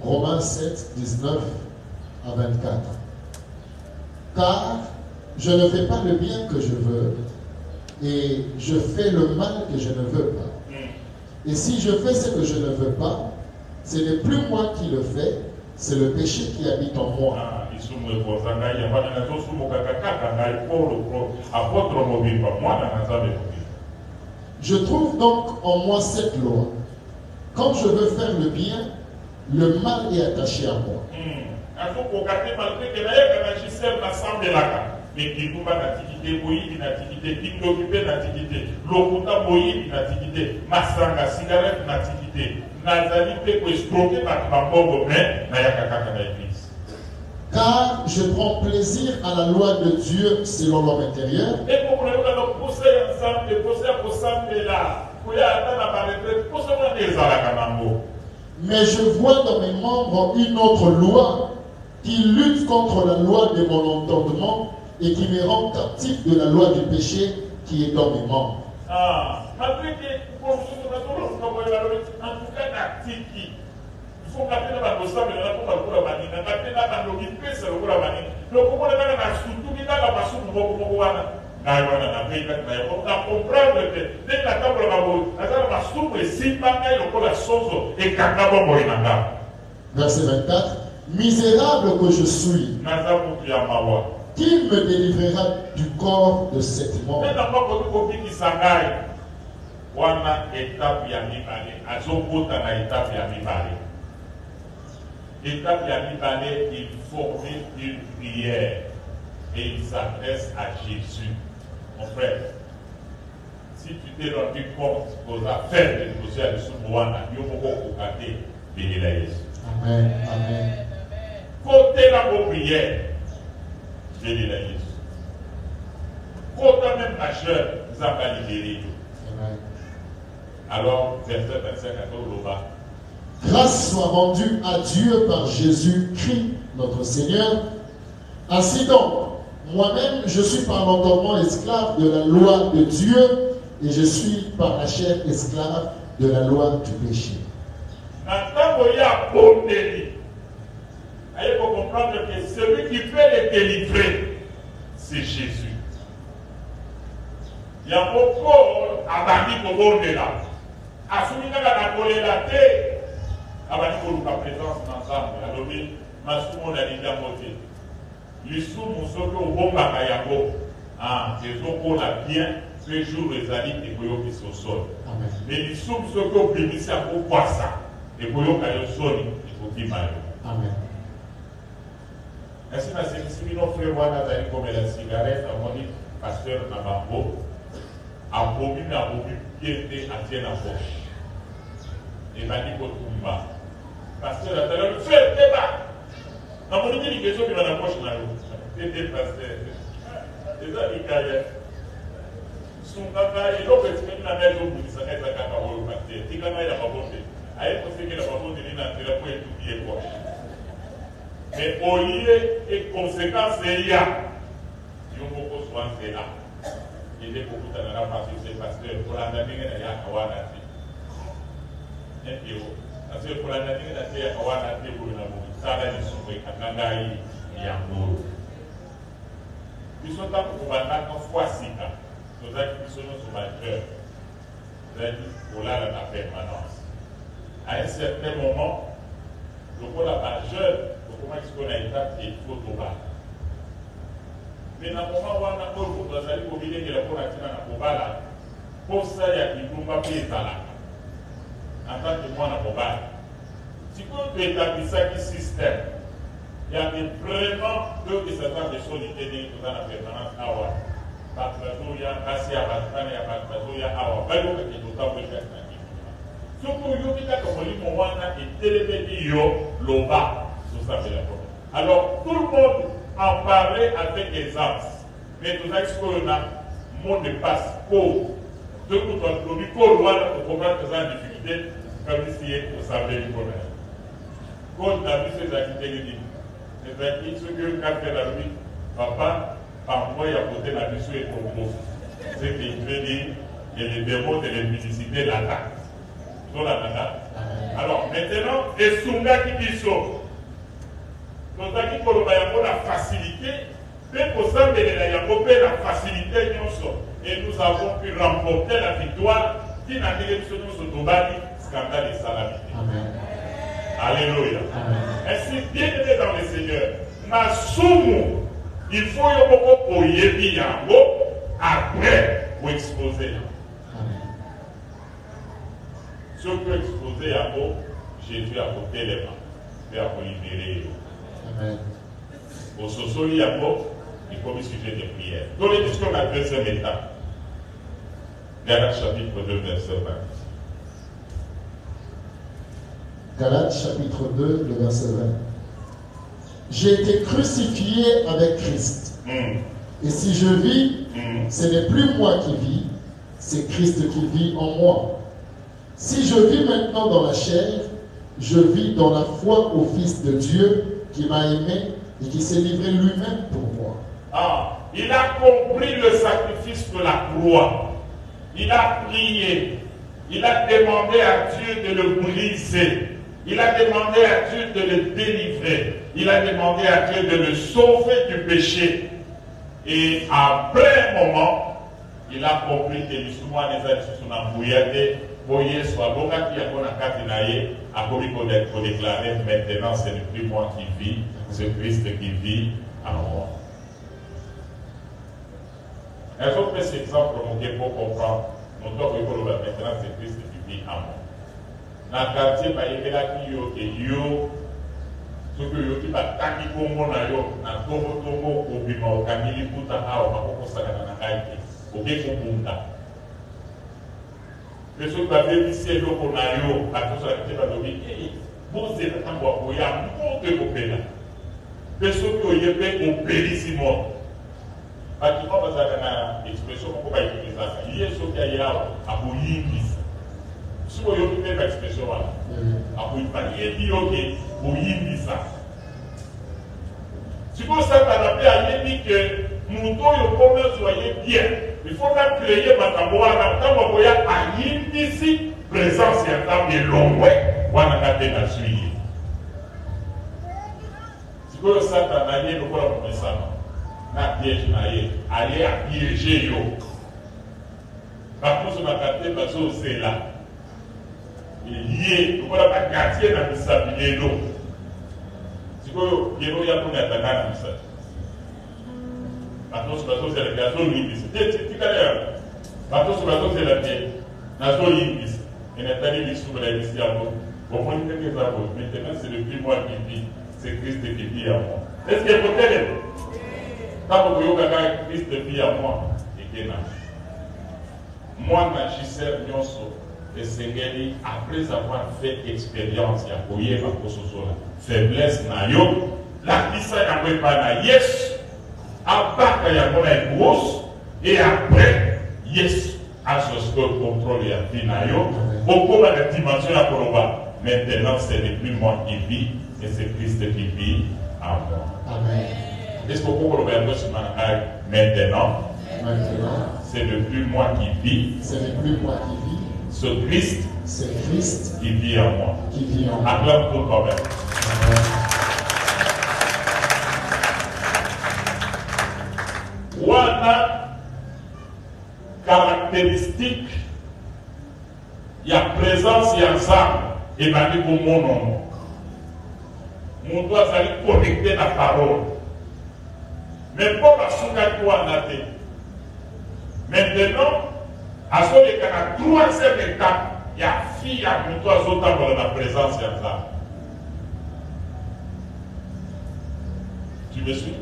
Romains 7, 19 à 24. Car je ne fais pas le bien que je veux, et je fais le mal que je ne veux pas. Et si je fais ce que je ne veux pas, ce n'est plus moi qui le fais, c'est le péché qui habite en moi. Je trouve donc en moi cette loi. Quand je veux faire le bien, le mal est attaché à moi. Mais qui nous va l'activité, oui, l'activité, qui nous occupe l'activité, l'okuta, oui, l'activité, masanga, cigarette, l'activité, nazali, pour escroquer par Bambogo, mais Nayakaka l'église. Car je prends plaisir à la loi de Dieu selon l'homme intérieur. Et pour nous pousser ensemble, pousser ensemble là, pour y attendre à ma retraite, pour se rendre des Alakanambo. Mais je vois dans mes membres une autre loi qui lutte contre la loi de mon entendement et qui me rend captif de la loi du péché qui est dans mes membres. Ah, malgré que pour en tout cas, l'actif qui il faut garder la bossa, mais la pour la vanille, garder la logique, c'est le la vanille. Le pourquoi la vanille, surtout qui n'a pas passé pour vous. On comprendre que dès que la table la soupe et si pas la sauce et cacao morinanga. Verset 24. Misérable que je suis, qui me délivrera du corps de cette mort? Étape Yamibale, il formait une prière et il s'adresse à Jésus. Mon frère, si tu t'es rendu compte aux affaires de José de Soumouana, il y a beaucoup de côté, bénis la Jésus. Amen. Amen. Côté la prière, bénis la Jésus. Côté même majeur, nous avons libéré. Amen. Alors, verset 25 à Toloba. Grâce soit rendue à Dieu par Jésus-Christ, notre Seigneur. Ainsi donc, moi-même, je suis par l'entendement esclave de la loi de Dieu et je suis par la chair esclave de la loi du péché. Il faut comprendre que celui qui peut les délivrer, c'est Jésus. Il y a beaucoup à Bani Kobondela. À Soumina Nakolela Té, à Bani Koluka présence ensemble. Alors, Masumo n'a dit à côté. Les soumous sont au bon Bakayango. Les autres la bien, les jours les alliés et Boyo qui sont sol. Mais les soumous sont au prémissé à pour voir ça. Et Boyo Kayo Soni, il faut qu'il m'aille. Amen. Ainsi, si nous frères voilà comme la cigarette, à mon pasteur Nabambo, a promis piété à tienne à poche. Et m'a dit Kotumba. Pasteur, à l'heure, fais le débat. À mon dit, il y a des gens qui poche là. C'était pasteur. Les amis, son caca, et l'autre, c'est une maison où il s'arrête à caca au pasteur. Il y a pas bonté. A elle, c'est que la bonté n'est pas là pour étudier poche. Mais au lieu et conséquences, il y a. Il y a beaucoup soin, c'est là. Il y a beaucoup de temps parce que c'est parce que pour la dernière, il y a Kawana. Et puis, parce que pour la dernière, il y a Kawana, pour la boue. Ça, là, ils sont à Kandaï, il y a un ils sont là pour battre en fois si là. Nous avons dit qu'ils sont majeurs. Nous avons dit pour là, la permanence. À un certain moment, le coup la majeur, comment est-ce qu'on a été il faut tout bas. Mais dans le moment où on a pour vous, vous allez vous dire que le coup a tiré dans le bas là. Pour ça, il y a qui ne va pas payer ça là. En tant que moi, on a bas. Si vous établissez ça système, il y a vraiment deux certains de solidarité dans la permanence à Awa. Parce que il y a assez à Batman et à Batman, il y a Awa. Il y a des gens qui sont surtout, il y a des gens qui sont télévisés. Alors, tout le monde en parlait avec aisance. Mais tout ça, on a mot de passe pauvre. Tout le monde a dit qu'on doit comprendre que ça a difficulté, comme ici, vous savez le problème. Quand on a vu ces activités, les activités, ceux qui ont fait la vie, papa, par moi, il y a côté la mission et propos. Ce qui veut dire que les démons de l'électricité l'attaquent. Alors, maintenant, les Sunga qui sont. Nous avons la facilité, mais pour ça, la facilité, et nous avons pu remporter la victoire qui n'a pas été scandale et salamité. Alléluia. Ainsi, bien aimé dans le Seigneur, il faut y après pour exposer. Ce que vous exposez à vous, Jésus a porté les mains, à vous libérer. Amen. Au Sosoli à vous, il faut le sujet de prière. Dans les discours de la deuxième étape, Galates chapitre 2, verset 20. Galates chapitre 2, le verset 20. J'ai été crucifié avec Christ. Et si je vis, ce n'est plus moi qui vis, c'est Christ qui vit en moi. Si je vis maintenant dans la chair, je vis dans la foi au Fils de Dieu qui m'a aimé et qui s'est livré lui-même pour moi. Ah, il a compris le sacrifice de la croix. Il a prié. Il a demandé à Dieu de le briser. Il a demandé à Dieu de le délivrer. Il a demandé à Dieu de le sauver du péché. Et après un moment, il a compris que l'histoire des êtres sont embrouillés. Voyez, soit l'homme qui a bon à Katinaye, a commis pour déclarer maintenant, c'est le plus moi qui vis, c'est Christ qui vit en moi. Un autre exemple pour comprendre, nous devons maintenant, c'est Christ qui vit en moi. Dans le quartier, il y a des gens ce que yo qui va taki Congo na yo na Togo obima okamili kuta hao makokosana na kaiki obeko bunda. Peso ba bebisi eloko na yo atosa kiteba lobi boze na tambo akoya mbote kopela. Peso ki oyebe opelisi mo. Bati kwa bazaka na expression ko ba utiliza ça. Yeso ki ayawa aboyimbisa. Siko yo ki ba expression wala. Akoyipanie di yoke boyimbisa. Si vous savez que nous soyez bien, il faut créer ma tamboura, ici, présence et temps de l'ombre, on a gardé la suite. Si vous savez nous avons fait ça, na piège allez à piéger yo. Par contre, on a gardé la chose, c'est là. Lié, nous avons gardé la misabilité l'eau. Il y a un peu de temps. Maintenant, c'est la gazon limite. C'est carré. Maintenant, c'est la pierre. Nazo limite. Et Nathalie dit sur la liste à moi. Au moins, quelques arbres. Maintenant, c'est le plus moi qui vit. C'est Christ qui vit à moi. Est-ce qu'il y a peut-être quand vous voyez Christ vit à moi, et que moi, Magicère Nyonso, le Seigneur, après avoir fait expérience, il y a couru ma faiblesse na yo, la pisa ya pas na yes, abaka ya mona grosse, et après yes, à ce que contrôle ya vie na yo, beaucoup de la dimension à Koroba. Maintenant, ce n'est plus moi qui vis, et c'est Christ qui vit à moi. Amen. Est-ce que vous pouvez le faire maintenant? Maintenant, Ce n'est plus moi qui vis, ce n'est plus moi qui vis, ce Christ c'est Christ qui vit en moi. qui vit en moi. Acclame pour toi-même. Amen. Wana caractéristique, il y a présence, il y a ça, et m'a dit pour mon nom. Mon doigt s'est connecté à la parole. Mais pour la soukatou. Maintenant, à ce qu'il y a la troisième étape, il y a fille à mon doigt dans la présence, il y a ça. Tu me suis?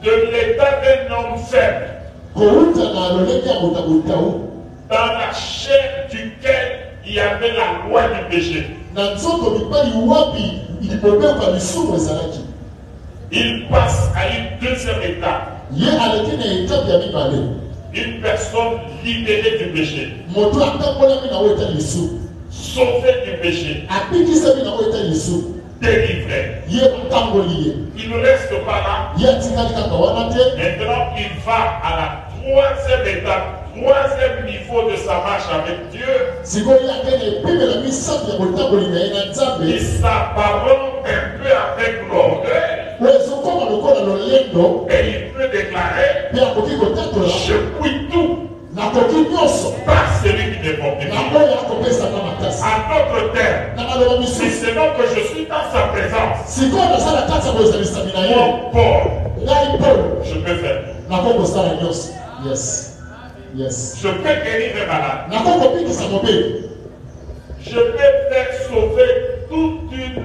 De l'état d'un homme faible, dans la chair duquel il y avait la loi du péché. Il passe à une deuxième étape. Une personne libérée du péché, sauvée du péché, délivrée. Il ne reste pas là. Maintenant, il va à la troisième étape, troisième niveau de sa marche avec Dieu. Il s'apparente un peu avec l'orgueil. Et il peut déclarer: je puis tout par celui qui me fortifie. En d'autres termes, si c'est donc que je suis dans sa présence, mon corps, je peux faire tout. Yes. Yes. Je peux guérir les malades. Je peux faire sauver toute une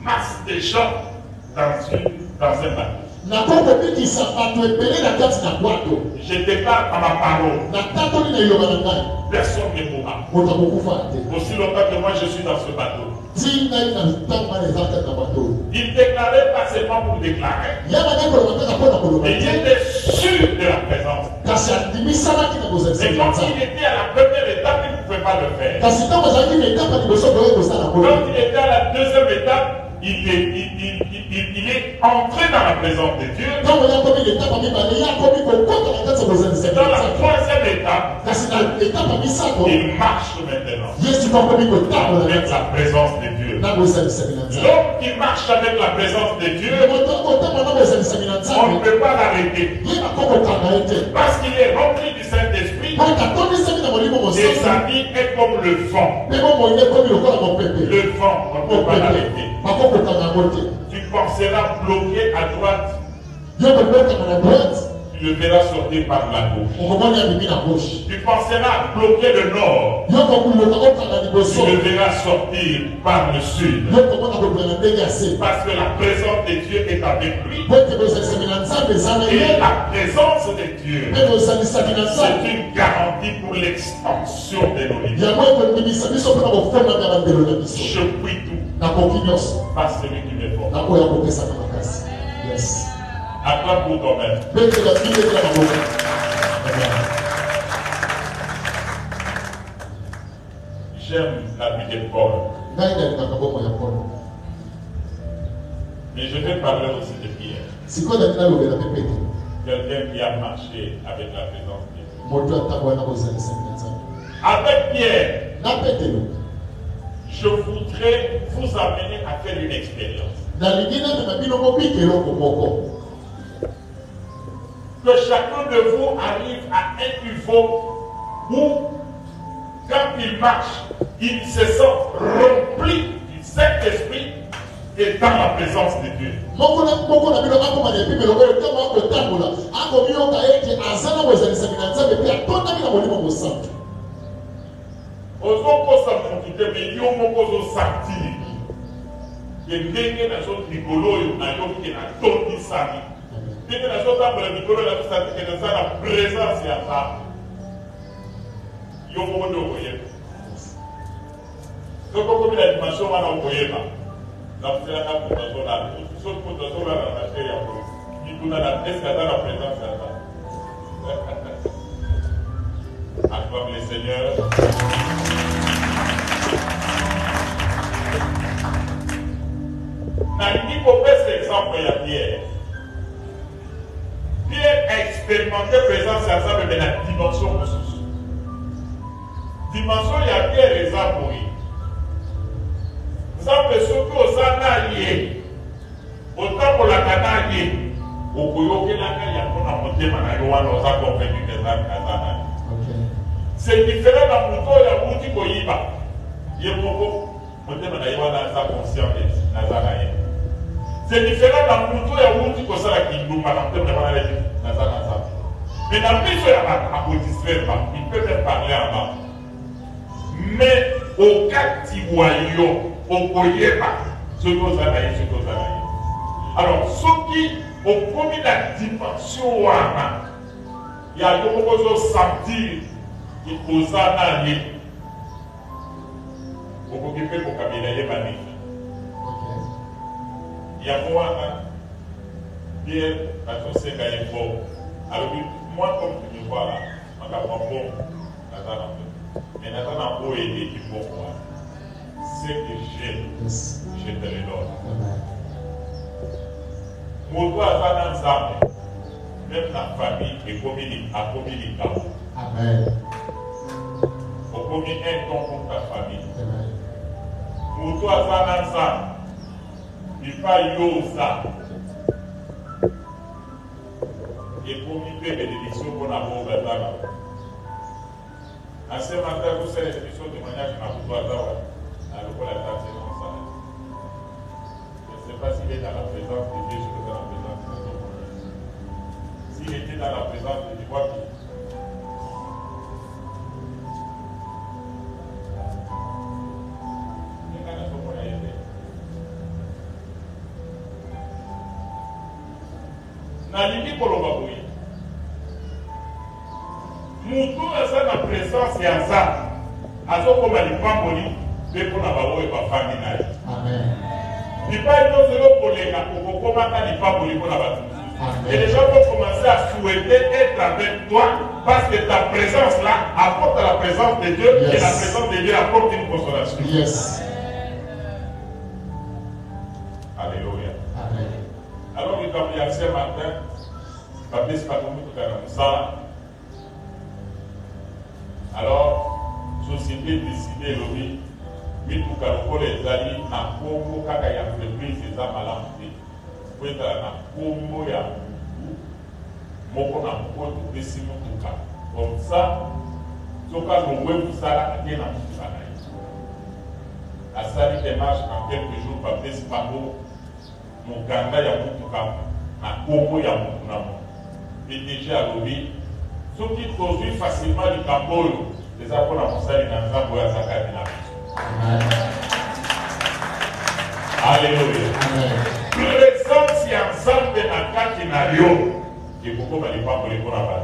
masse de gens dans un bateau. Je déclare par ma parole, personne ne pourra. Aussi longtemps que moi je suis dans ce bateau. Il déclarait pas seulement pour déclarer, mais il était sûr de la présence. Et quand il était à la première étape, il ne pouvait pas le faire. Quand il était à la deuxième étape, il est entré dans la présence de Dieu. Dans la troisième étape, il marche maintenant avec la présence de Dieu. L'homme qui marche avec la présence de Dieu, on ne peut pas l'arrêter. Parce qu'il est rempli du Saint-Esprit. Et sa vie est comme le vent. Le vent, on ne peut pas l'arrêter. Tu penseras bloqué à droite. Tu le verras sortir par la gauche. Tu penseras bloquer le nord. Tu le verras sortir par le sud. Parce que la présence de Dieu est avec lui. Et la présence de Dieu, c'est une garantie pour l'expansion de nos vies. Je puis tout par celui qui me forme. Yes. Acclame pour toi-même. J'aime la vie de Paul. Mais je vais parler aussi de Pierre. Quelqu'un qui a marché avec la présence de Dieu. Avec Pierre, je voudrais vous amener à faire une expérience. Que chacun de vous arrive à un niveau où, quand il marche, il se sent rempli du Saint-Esprit et dans la présence de Dieu. Dès que la chose dans le micro, la chose que dans la présence y a ça. Yo mo de oye. Donc comme la dimension va envoyer là. La présence pour la zone là. Tout ce pour la zone là la chérie à vous. Il nous a la est-ce qu'il y a la présence là. Acclame le Seigneur. Nani faut faire cet exemple à Pierre. Pierre a expérimenté la présence ensemble mais la dimension ressource. Dimension il y a Pierre et ça pour lui. Nous avons surtout au Sanalié. Autant pour la Canalié. Au Koyoke Langa, il y a pour la montée Manayoan, nous avons convaincu que ça c'est différent dans le mouton et la mouti Koyiba. Il y a beaucoup. Montée Manayoan dans sa conscience de Nazaraïen. C'est différent dans le mouton et la mouti Kosala qui nous parle de Nazaraïen. Mais dans le pays, il y a un distraire, il peut même parler en bas. Mais au cas d'Ivoyo, au Koyeba, ce que vous avez, ce que vous avez. Alors, ceux qui ont commis la dimension, il y a beaucoup de choses sentir qu'il faut aller. Vous pouvez faire pour cabinet magnifique. Il y a moi, bien, la chose c'est gagné fort. Alors, moi, comme tu me vois là, on va prendre bon, mais Nathan a beau aider qui pour moi. C'est que j'ai, je te le donne. Mon doigt a dans ensemble, même la famille est communique, a communiqué. Amen. On communique un temps pour ta famille. Amen. Mon doigt a dans ensemble, il faut y ça. Et communiquer les bénédictions qu'on a pour le à ce matin, vous savez les émissions de témoignage à vous à l'école à je ne sais pas s'il est dans la présence de Dieu, je suis dans la présence de Dieu. S'il était dans la présence de Dieu, vois qui Nalini Kolobaboui. Moutou a sa présence et à ça. A ce qu'on m'a dit pas poli, mais pour la baou et pas famille. Amen. Il pas une autre pour les gars, pour comment t'as dit pas poli pour la baou. Et les gens vont commencer à souhaiter être avec toi parce que ta présence là apporte la présence de Dieu et la présence de Dieu apporte une consolation. Yes. Alléluia. Amen. Alors, il y a ce matin, papier c'est pas comme tout à ça. Alors, société décidée, l'objet, mais tout cas, les alliés, na Congo, quand il y a entreprise, les amalamtés, pour être na Congo, il y a beaucoup, na Congo, tout décimé, tout cas. Comme ça, tout cas, le web, ça, là, il y a un tout ça. À ça, il démarche en quelques jours, papier c'est pas bon. Mon Ganda, il y a tout cas. Na Congo, il y a beaucoup, na et déjà à l'objet, ceux qui produisent facilement du Camboy, les apôtres à Moussali dans un bois à Zakadina. Alléluia. Présence et ensemble de la Katinario, qui est beaucoup de pas pour les Konabat.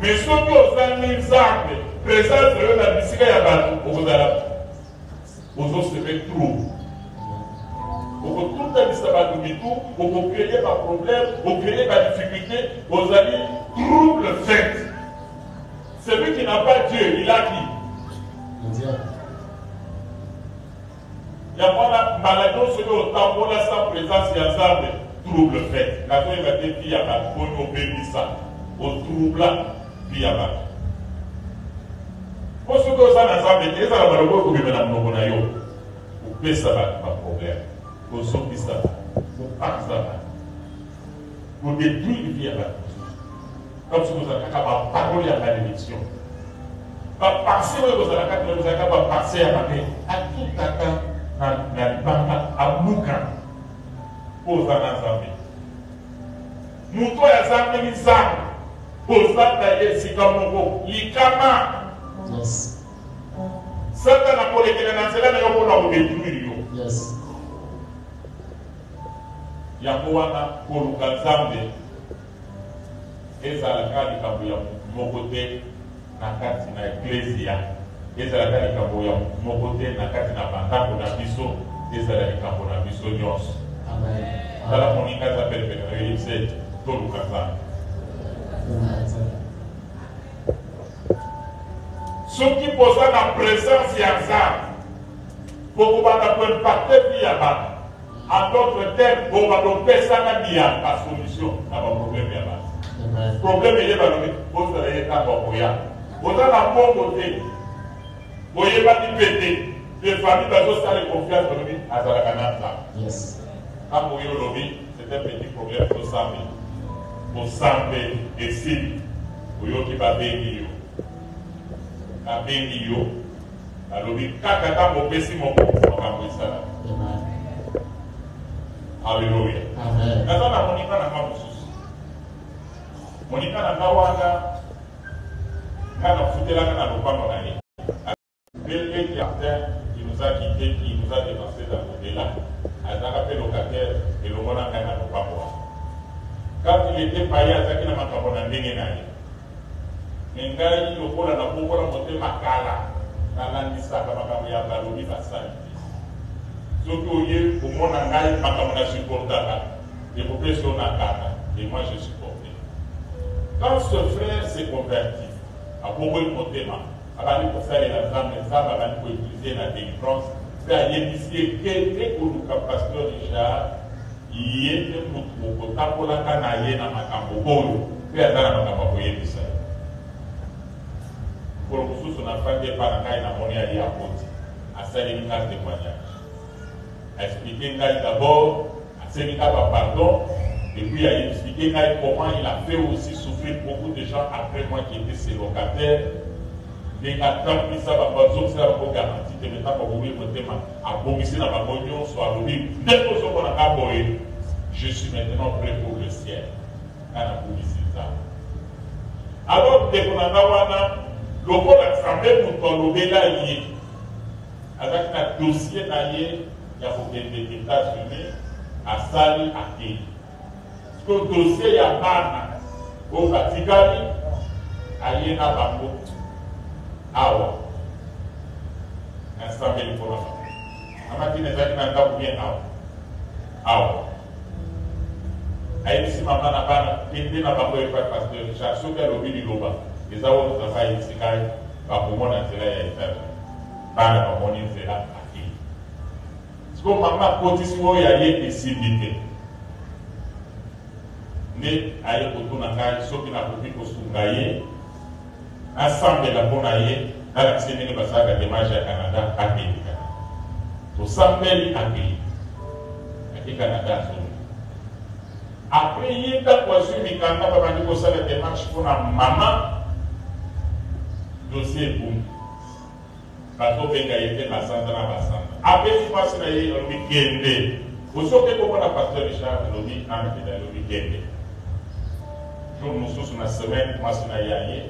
Mais ceux qui ont mis ensemble, présence de la Bissika Yabat, vous allez se faire trop. Vous tout le temps, vous créez des problèmes, vous créez des difficultés, vous allez trouble fait. Celui qui n'a pas Dieu, il a qui? Le diable. Il y a pas la maladie, celui au temps, on a sa présence et ensemble, trouble fait. La fois, il va dire, puis il y a pas de bon, on bénit ça. Au trouble là, puis il y a pas. Pour ceux qui ont ça ensemble, ils ont la maladie, vous pouvez mettre dans le yo. Vous pouvez ça, pas de problème. Pour sauver ça, pour pas ça, pour détruire le vie à la comme si vous avez capable de parler à la bénédiction. Pas passer, vous avez capable de passer à tout temps, à Mouka, aux ensemble. Mouto ya zambe ni zambe, aux ataye si comme nous, l'ikama. Yes. Satan a collé que dans cela, mais on a détruire. Yes. Yakowana koluka nzambe ezalaka likambo ya moko te na kati na eklesia ezalaka likambo ya moko te na kati na bandako na biso ezala likambo na biso nyonso. Tala moninga za pelepele na yoyebise toluka nzambe. Soki poza na présence ya nzambe poko banda ko impacte vie ya bana. En d'autres termes, on va donc faire ça la solution à mon problème. Le problème est que vous allez être en voyage. Vous allez en bon côté. Vous n'avez pas dit péter. Les familles ont les confiance à Zalakanasa. Quand vous avez le lobby, c'est un petit problème pour Samé. Pour Samé et Sil. Vous avez qui va bénir. À bénir. À lobby, quand vous avez mon on va faire ça. Alléluia. Amen. Nazana monika na mabususu. Monika na kawaga. Kana futela na lopano na ye. Belé qui a terre, qui nous a quittés, qui nous a dépassés dans l'au-delà. Azaka fait locataire et le monde a gagné à lopano. Quand il était payé à Zaki na makabona ndenge na ye. Nengai lokola na bongo na moté makala. Na landisa ka makamu ya balobi basali. Et moi je supportais. Quand ce frère s'est converti, à beaucoup de thème, à pour faire les femmes, pour utiliser la délivrance, c'est initié que pour le pasteur Richard, il y a pour la canaille dans ma cambo, puis à la cambo, pour le coup, on a fait des paranaïs dans mon allié à Poti, à Salimina témoignage. Expliquer d'abord, à Sénégal pardon, et puis à expliquer comment il a fait aussi souffrir beaucoup de gens après moi qui étaient ses locataires. Mais à tant que ça va pas ça va pas garantir de mettre pas ouvrir le thème à bomber dans ma bonne soit l'oubli. Dès que ce qu'on a abordé, je suis maintenant prêt pour le ciel. Quand on a publié ça. Alors, dès qu'on a wana, le pôle assemblée pour ton lobé là, avec un dossier d'ailleurs. Il y a des États-Unis à Sali à Kenya. Parce que le dossier, il y a Bana au Vatican, à Yena Bango, Awa. Instant de l'information. Amati n'est pas qui bien Awa. Aïe, si maman n'a pas été dans Bango et pas pasteur Richard, ce qu'elle a oublié du Loba, les Awa ont travaillé ici, va pour moi dans les États-Unis. Bana va mon île là. Comme maman continue à y être ciblée. Mais à y être autour d'un ceux qui n'ont pas pu construire, ensemble de la bonne aïe, dans la Sénégal, il va y avoir des Canada à Pays. Tout ça, il à Canada. Après, il y a des poissons qui ont fait des démarches pour la maman. Dossier boum. Parce que les gens étaient dans la après, il passe le week-end. Vous savez comment la pasteur Richard le dit dans le week-end. Jour nous sommes la semaine, moi c'est la yaye.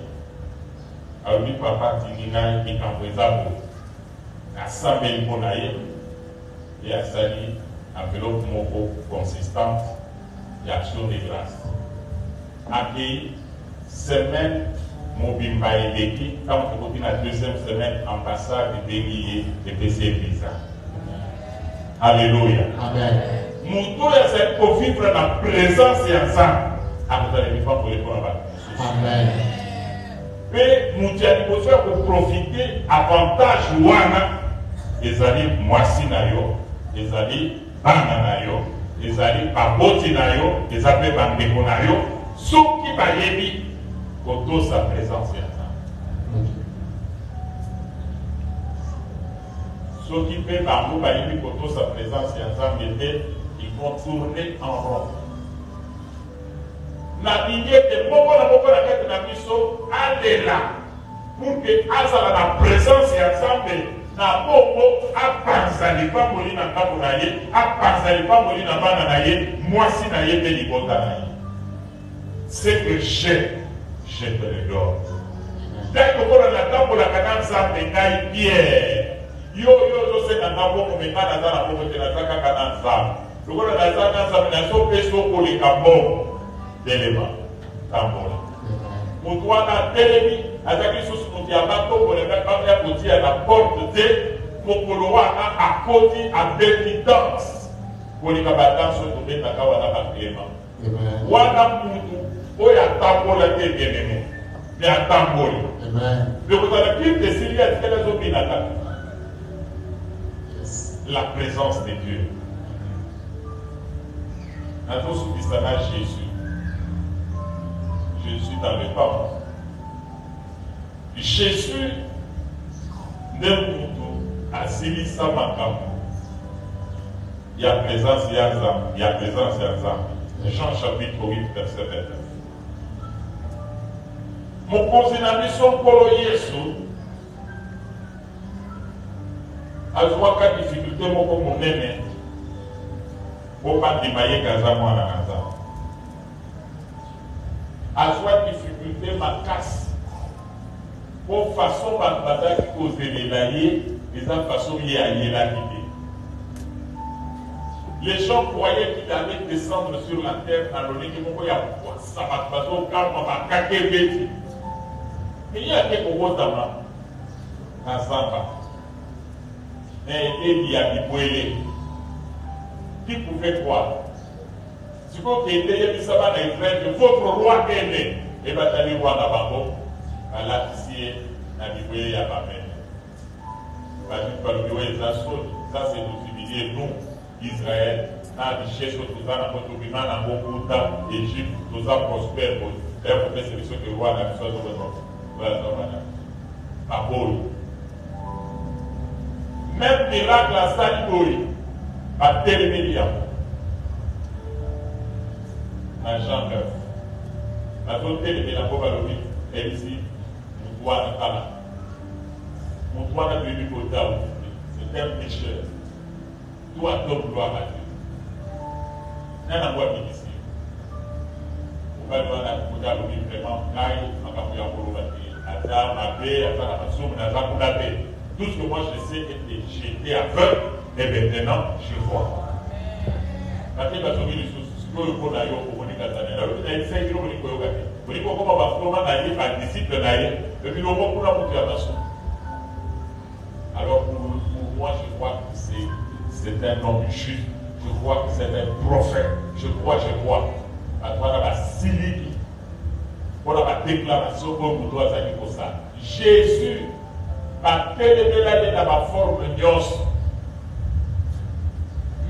Alors, lui, papa, Tinina, qui est en présent, à 100 000 monaïs, et à sali, enveloppe moko consistante, et action de grâce. Après, semaine, Mobimba et l'équipe, quand on continue la deuxième semaine, ambassade de Bélier et PC Visa. Alléluia. Amen. Moutou est pour vivre la présence et ensemble. Après, vous allez pour les prendre. Amen. Mais Moutou est pour profiter avantage ouana. Les alliés moissi nayo, les alliés bananayo, les alliés baboti nayo, les alliés bandeko nayo, ceux qui va y Koto sa présence est ensemble. Ceux qui peuvent avoir Koto sa présence est ensemble, ils vont tourner en rond. La lignée de Moko la tête de Miso, allez là. Pour que Azala la présence est ensemble, na Moko a pensé pas mourir dans Kabonaye, a pensé pas mourir dans Bananaye, moi si naye de Libotanaye. C'est que je te le donne. Dès que vous avez la table pour la canne, ça me gagne Pierre. Yo, je sais dans la boue, mais quand on a la boue, c'est la zaka canne ça. Le gars de la zaka, ça me l'a sauvé pour les cambons d'éléments. Cambons. Mon doigt n'a télémi, avec les sous qui a bateau pour les mettre à côté à la porte de Mokoloa à côté à dépitance. Pour les cabatans se trouver dans la kawana Clément. Wana Moutou. Il y a tambour qui est bien aimé. Il y a tambour. Le contenu de Syrie, est-ce qu'elle est la présence de Dieu. Jésus. Jésus dans le temps. Jésus n'est pas assis sans makambo. Il y a présence, il y a Zam. Il y a présence, il y a Zam. Jean chapitre 8, verset 29. Mon conseil son polo Yesu. Azwa ka difficulté moko monene. Pour pas démailler Gaza moi na Gaza. Azwa difficulté ma casse. Pour façon bata qui cause les laïers, les façon liée à l'idée. Les gens croyaient qu'il allait descendre sur la terre dans le lit. Il y a ça va passer au calme, on va caquer bêtis. Mais il y a quelques gros damas dans Samba. Et il y a des poêlés. Qui pouvait croire? Si vous était dit ça va dans Israël, votre roi est né. Et bien, tu allez voir là-bas, à la ici, à l'Ivoire, il y a pas même. Ça, c'est nous civiliser, nous. Israël, na richesse tout ça, na Portugal, na beaucoup temps, Égypte, tout ça prospère. D'ailleurs, pour faire c'est ce que le roi a besoin de votre pas beau. Même miracle à Saliboui, à Télémédia, à Jean 9, à tout Télémédia, pour valorer, et ici, nous doit être là. Nous doit être venu côté à c'est un pécheur. Toi, donne gloire à Dieu. N'a pas de ici. Vous pouvez voir la vraiment caille, tout ce que moi je sais était j'étais aveugle, et maintenant je vois. Parce que parce que les choses, ce que vous avez au Monikazane, là, vous avez 5 jours de Koyogate. Vous dites comment on va faire un disciple naïf, et puis le mot pour la motivation. Alors pour moi, je crois que c'est un homme juste. Je crois que c'est un prophète. Je crois. À travers la Syrie, pour la déclaration pour vous doit aller pour ça. Jésus a téléménagé dans ma forme d'os.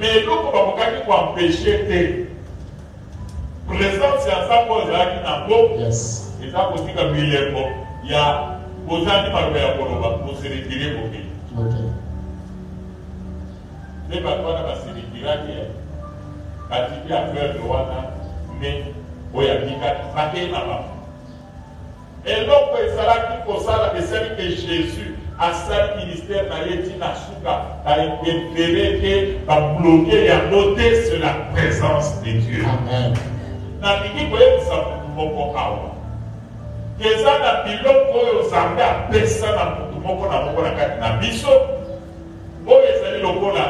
Mais nous, comme on va empêcher présence, c'est un sac pour les gens qui yes. Et ça aussi comme il est bon. Il y a aux gens qui m'ont pour se retirer pour lui. Ok. C'est pas toi dans la se retirer. Quand tu as fait le droit, mais il y a des cas qui là-bas. Et donc, c'est celle que Jésus a sa ministère dans les Tinasuka, a impéré que va bloquer et a noté sur la présence de Dieu. Amen. Dans l'équipe, vous voyez que ça vous que ça n'a pilot pour s'arrêter à personne dans tout le monde na biso. Oyo ezali lokola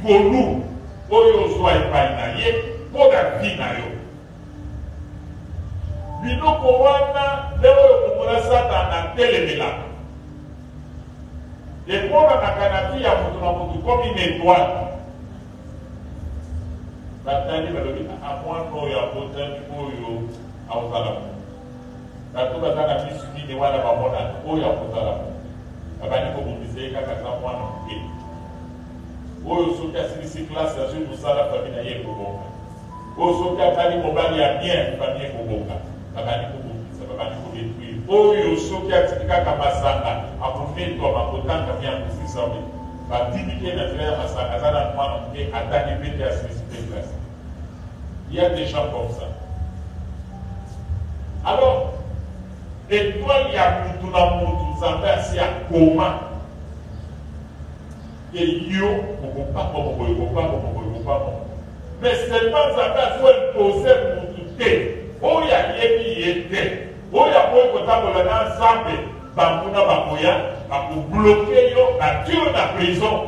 ngolu oyo ozwa epai na ye mpo na vi na yo. Biloko wana nde oyo komona Satana atelemelaka. Emonanaka na vi ya moto na moto komi une étoile. Batali balobi amwana oyo abotani oyo aozala mo. Bato baza na biso nini wana bamona oyo akozala mo. Babani kobundisa ye kaka za mwana moke. Oyo soki asilisi klase azwi kosala famille na ye ekobonga. Oyo soki atali mobali ya bien famille ekobonga. Babani kobundisa, babani kodetruire. Oyo soki atiki kaka masanga akometwa bakotanga bien kosisa we. Badimike na nzela ya masanga aza na mwana moke ataki pete asilisi pe klase. Il y a des gens comme ça. Alors, étoile ya mutu na mutu nzambe asi akoma eyo okopamba mokoyo kopamba mais seulement nzambe azwa impose mutu te oyo ayebi ye te oyo akoki kotambola na nzambe bambuna bakoya bakobloke yo na tio na prison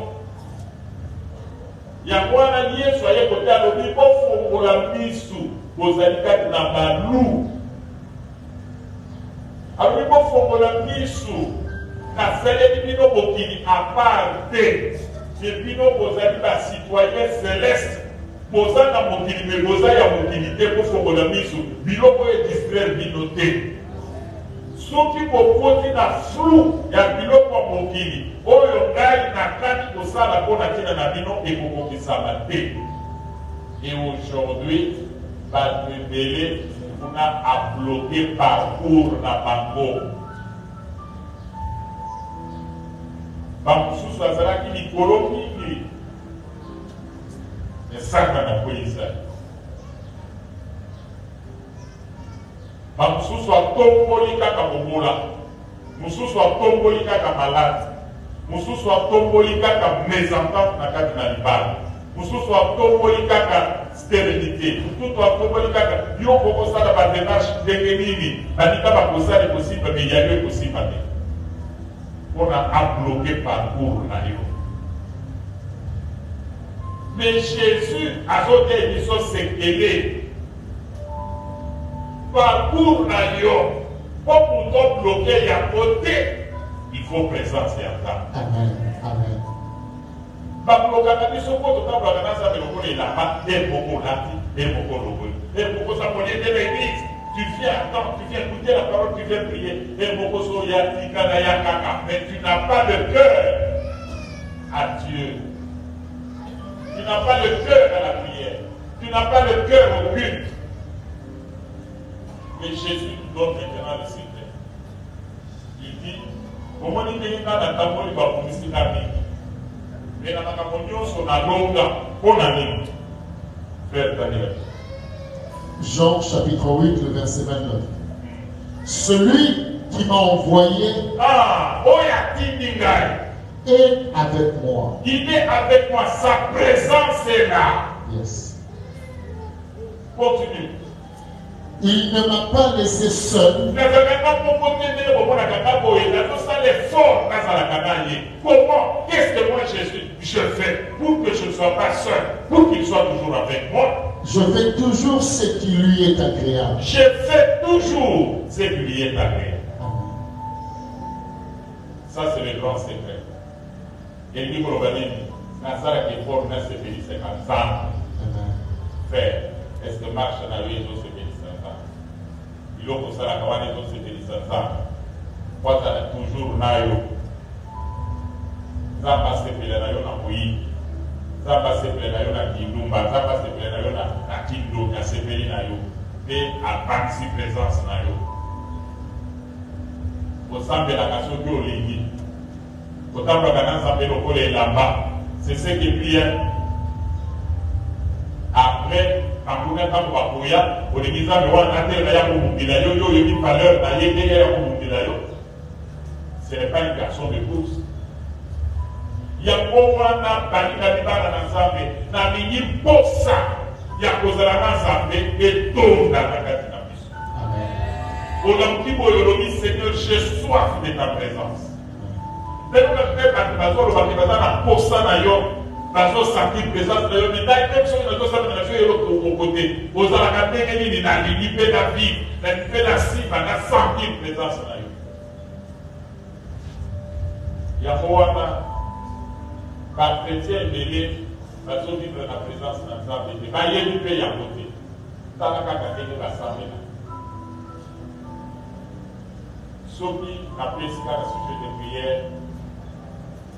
yango wana yesu aye kote alobi bofongola misu bozali kati na balu alobi bofongola misu nasaleli bino mokili aparte te bino bozali bacitoyen celeste boza na mokili me boza ya mokili te bofongola misu biloko oyo distraire bino te soki bokoti na flou ya biloko ya mokili oyo ngai nakani kosala mpo na ntina na bino ekokokisama te Et aujourd'hui, va révéler qu'on a bloqué parcours la banco. Bamoussou Sazara qui dit Colombie, mais ça qu'on a police. Bamoussou soit tombolika kabobola, Moussou soit tombolika ka malade, Moussou soit tombolika ka mésentente na kati na libala. Moussou soit tombolika ka stérilité, Moussou soit tombolika ka yo koko sala ba démarche ndenge nini, bandika ba kosala possible mais yayo possible te. On a bloqué parcours na yo. Mais Jésus a zoté une chose séquelée. Parcours na yo, pour pouvoir bloquer à côté, il faut présence et attendre. Amen. Amen. Tu viens attendre, tu viens écouter la parole, tu viens prier. Mais tu n'as pas de cœur à Dieu. Tu n'as pas le cœur à la prière. Tu n'as pas le cœur au culte. Mais Jésus nous donne maintenant le secret. Il dit, comment il dit dans la table, il va vous laisser la vie. Mais dans la communion, sur la longue, on a mis. Frère Daniel. Jean chapitre 8, le verset 29. Celui qui m'a envoyé est avec moi. Il est avec moi, sa présence est là. Yes. Continue. Il ne m'a pas laissé seul. Comment? Qu'est-ce que moi je fais pour que je ne sois pas seul, pour qu'il soit toujours avec moi? Je fais toujours ce qui lui est agréable. Je fais toujours ce qui lui est agréable. Ça, c'est le grand secret. Et puis, pour le dire, Nazara qui est fort, mais c'est félix, c'est comme ça. Frère, est-ce que marche dans la vie, c'est félix? Il faut que ça, la campagne, c'est félix. Moi, ça toujours naïo. Ça passe pour les naïo na Moui. Ça passe pour les naïo na Kindumba. Ça passe pour les naïo na Kindo, na Sepeli naïo. Et à partir présence naïo. Au centre de la nation de Olingi. Au temple de la nation de Olingi là-bas. C'est ce qui vient. Après, quand on est en Papouya, on est mis en voie à terre, il y a une valeur, ce n'est pas une garçon de course. Il y a un moment où on a parlé de la mingi posa, il y a posé la main et tombe dans la catinabis. On a dit, Seigneur, j'ai soif de ta présence. Dès que je fais la posa, bazo sentir présence de l'homme, mais même si on a ça dans la vie au côté, aux alacatins, il y a l'unité de la vie, l'unité de la cible, on a senti présence de l'homme. Il y a par chrétien mêlé, bazo vivre la présence de l'ensemble, il y a une paix à côté. Dans la carte de l'assemblée. Sophie a pris ce sujet de prière,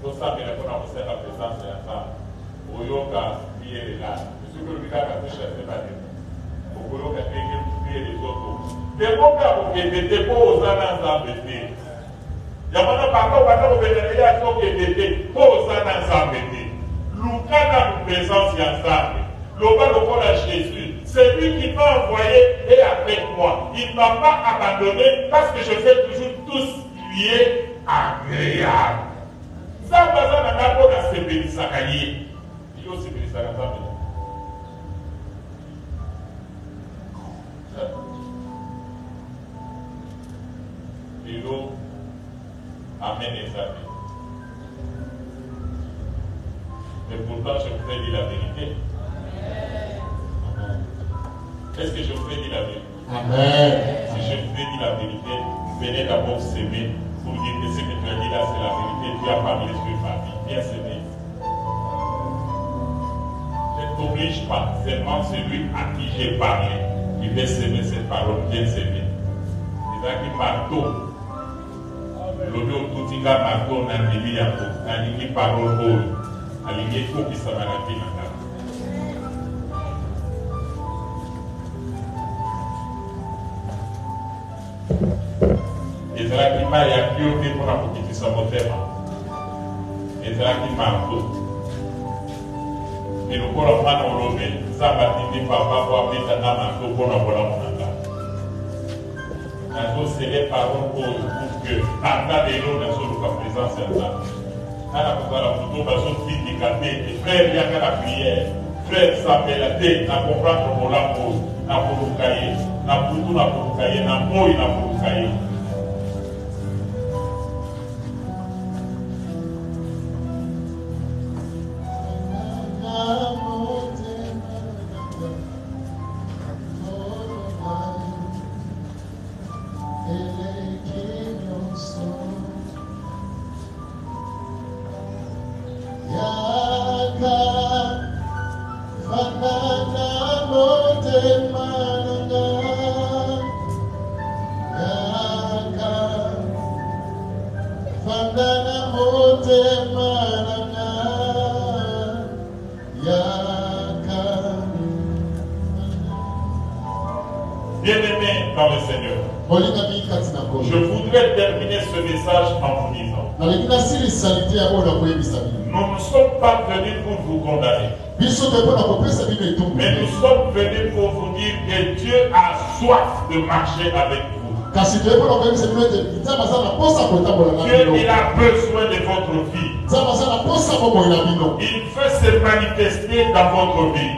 pour ça, il faut annoncer la présence de l'ensemble. Oyoka prier là. Ce que le gars a fait chercher pas de nous. Oyoka prier les autres. Des mots qui ont été posés dans un bébé. Il y a maintenant partout, il y a des été posés dans un bébé. Lucas a une présence ensemble. L'Oba le à Jésus. C'est lui qui m'a envoyé et avec moi. Il ne m'a pas abandonné parce que je fais toujours tout ce qui est agréable. Ça va dans la bonne à se bénissakaye. Il faut se bénissakaye. Et l'eau amène les amis. Mais pourtant, je vous ai dit la vérité. Est-ce que je vous ai dit la vérité? Amen. Si je vous ai dit la vérité, venez d'abord s'aimer. Pour dire que ce que tu as dit là, c'est la vérité. Dieu a parmi les yeux ma vie. Bien s'aimer. Je ne t'oblige pas. Seulement celui à qui j'ai parlé, qui veut s'aimer cette parole, bien s'aimer. C'est-à-dire qu'il marteau. L'audio tout il a marteau, on a dit à vous. On a dit parole haute. On a dit qu'il faut qu'il s'en a dit. ezalaki mai ya pio mpe mpona kokitisa motema ezalaki mango elokola mwana olobe nzambe atindi papa po apesanga mango mpona bolamu na nga nazosele parole oyo pour que anga lelo nazoluka présence ya nzambe kala kozala moto bazotindika te frère yanga na prière frère sapela te na comprendre bolamu oyo na koluka ye na butu na koluka ye na moi na koluka ye Bien-aimé dans le Seigneur, je voudrais terminer ce message en vous disant, nous ne sommes pas venus pour vous condamner, mais nous sommes venus pour vous dire que Dieu a soif de marcher avec vous. Dieu, il a besoin de votre vie. Il veut se manifester dans votre vie.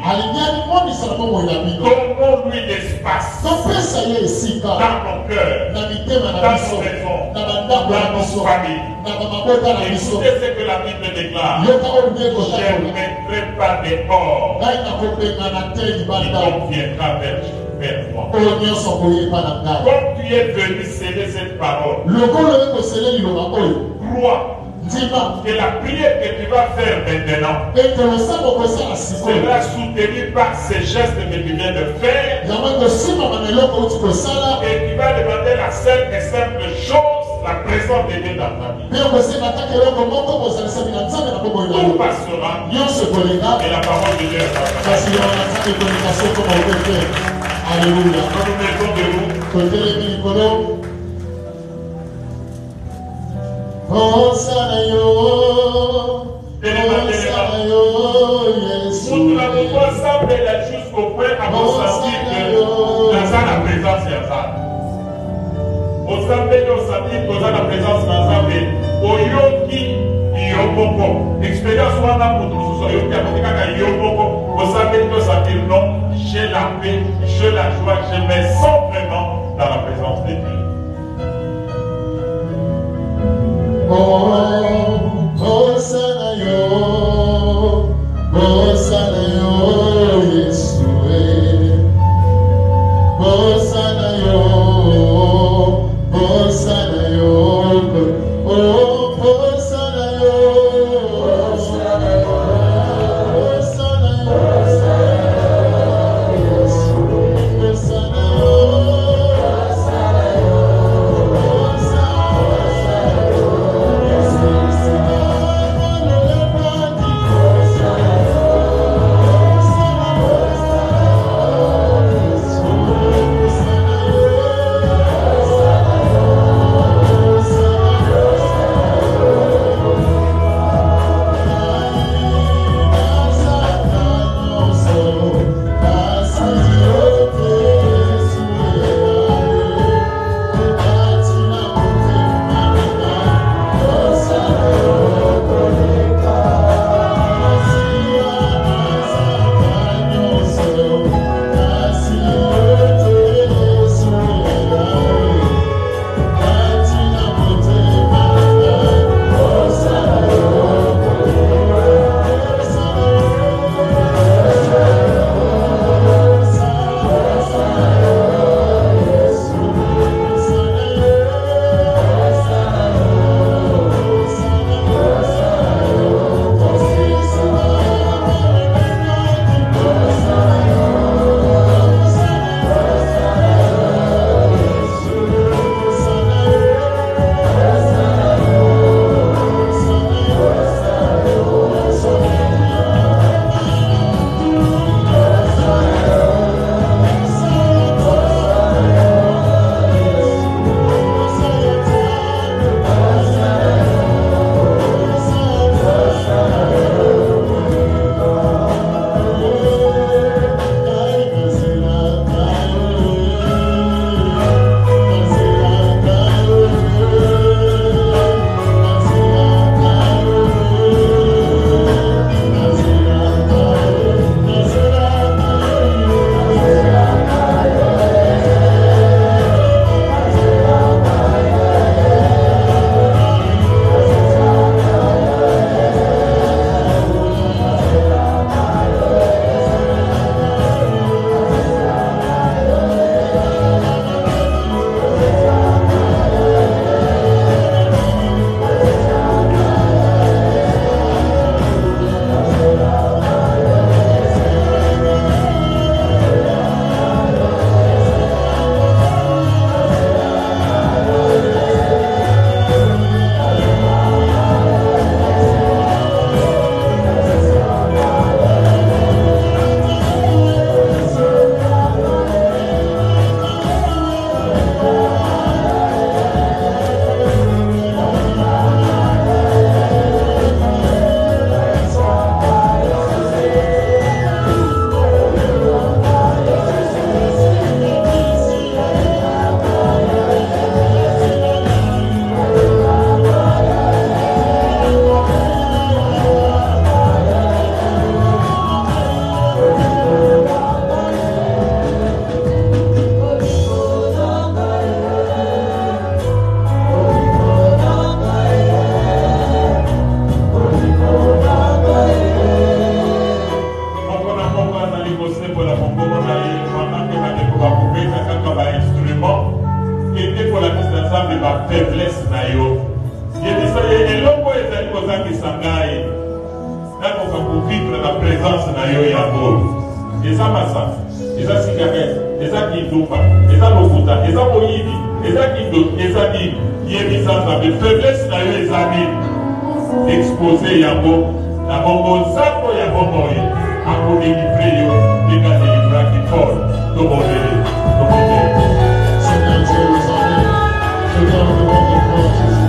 Donnons-lui l'espace dans nos cœurs, dans nos maisons, dans nos familles. Écoutez ce que la Bible déclare. Je ne mettrai pas dehors qui viendra vers moi. Comme tu es venu sceller cette parole, crois que la prière que tu vas faire maintenant sera soutenue par ces gestes que tu viens de faire, et tu vas demander la seule et simple chose, la présence de Dieu dans ta vie. Tout passera et la parole de Dieu sera. Alléluia. Quand nous mettons debout, Hosanna yo, nous l'avons ensemble jusqu'au point à vous sentir que dans la présence de Dieu. Ensemble, nous sentir que dans la présence de Dieu, Oyoki Yoboko, expérience wana pour tous ceux qui ont été Yoboko, ensemble, nous sentir non, j'ai la paix, j'ai la joie, je me sens vraiment dans la présence de Dieu. Oh, Hosanna yo, Yesue. Hosanna yo, Hosanna yo, oh, Hosanna yo, Hosanna yo, Hosanna yo, Hosanna yo, Hosanna yo. va couper comme un instrument qui était pour la ensemble de ma faiblesse. Il y a des gens qui sont vivre la présence de Yahweh. Et ça, massa, et ça, cigarette, et ça, qui douba, et ça, lokuta, et ça, moïdi, et ça, qui doute, et ça, qui est mis en de faiblesse, et ça, exposé Yahweh, la bonbonne, ça, pour Yahweh, à vous délivrer, les gars délivrants qui tournent, tout le monde. Seigneur Dieu, nous en je viens au nom de toi, Jésus.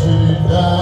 Judas.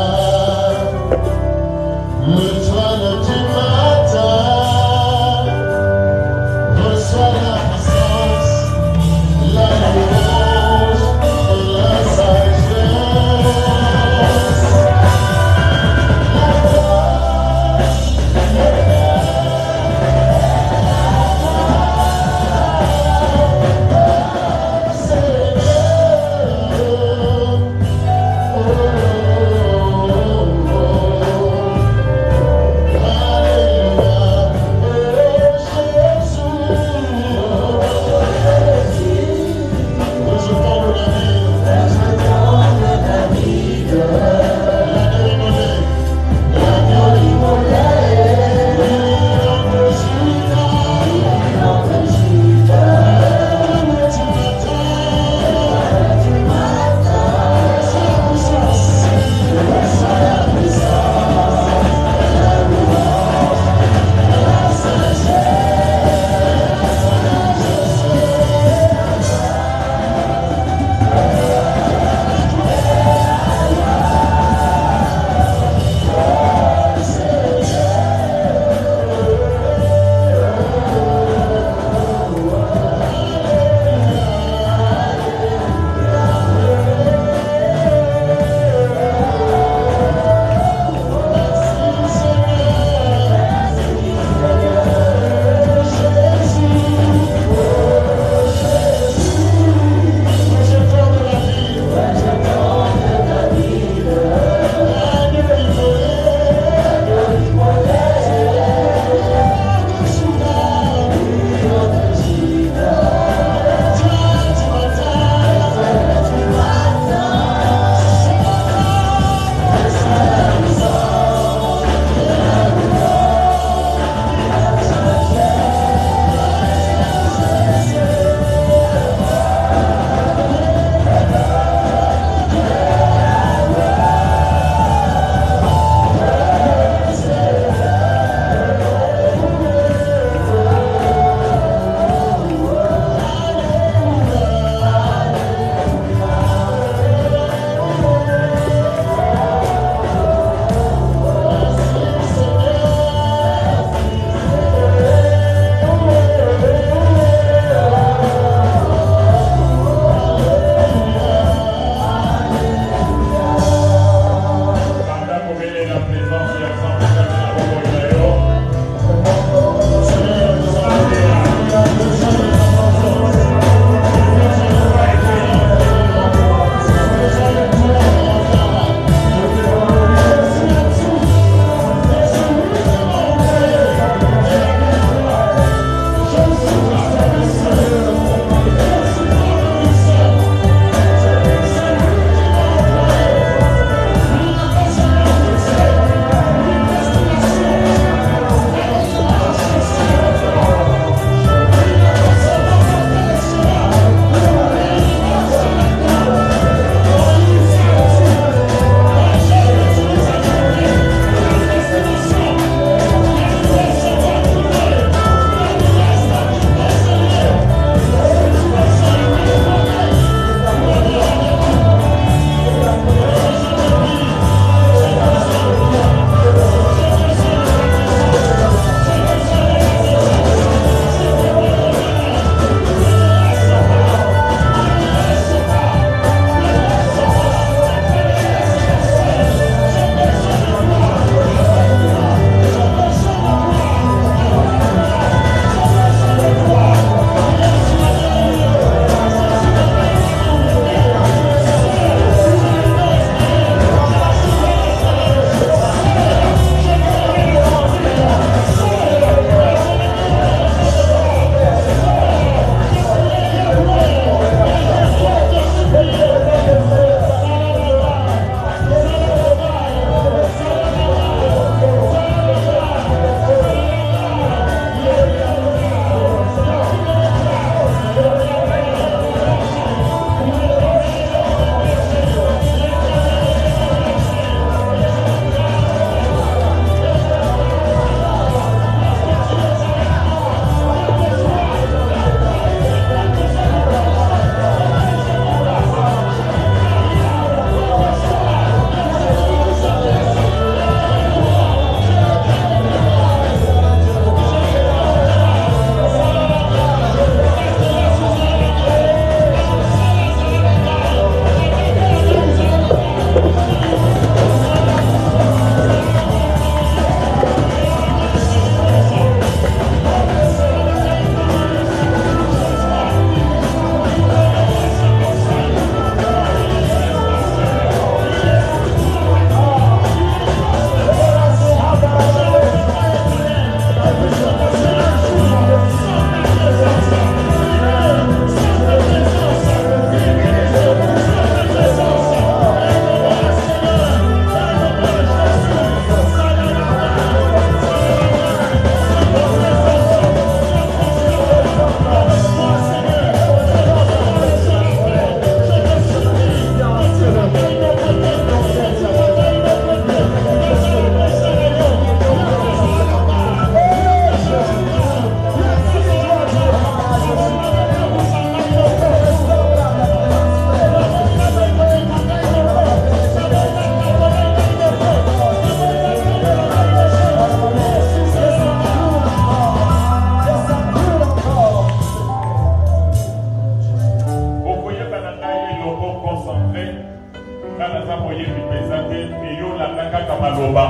kaka maloba.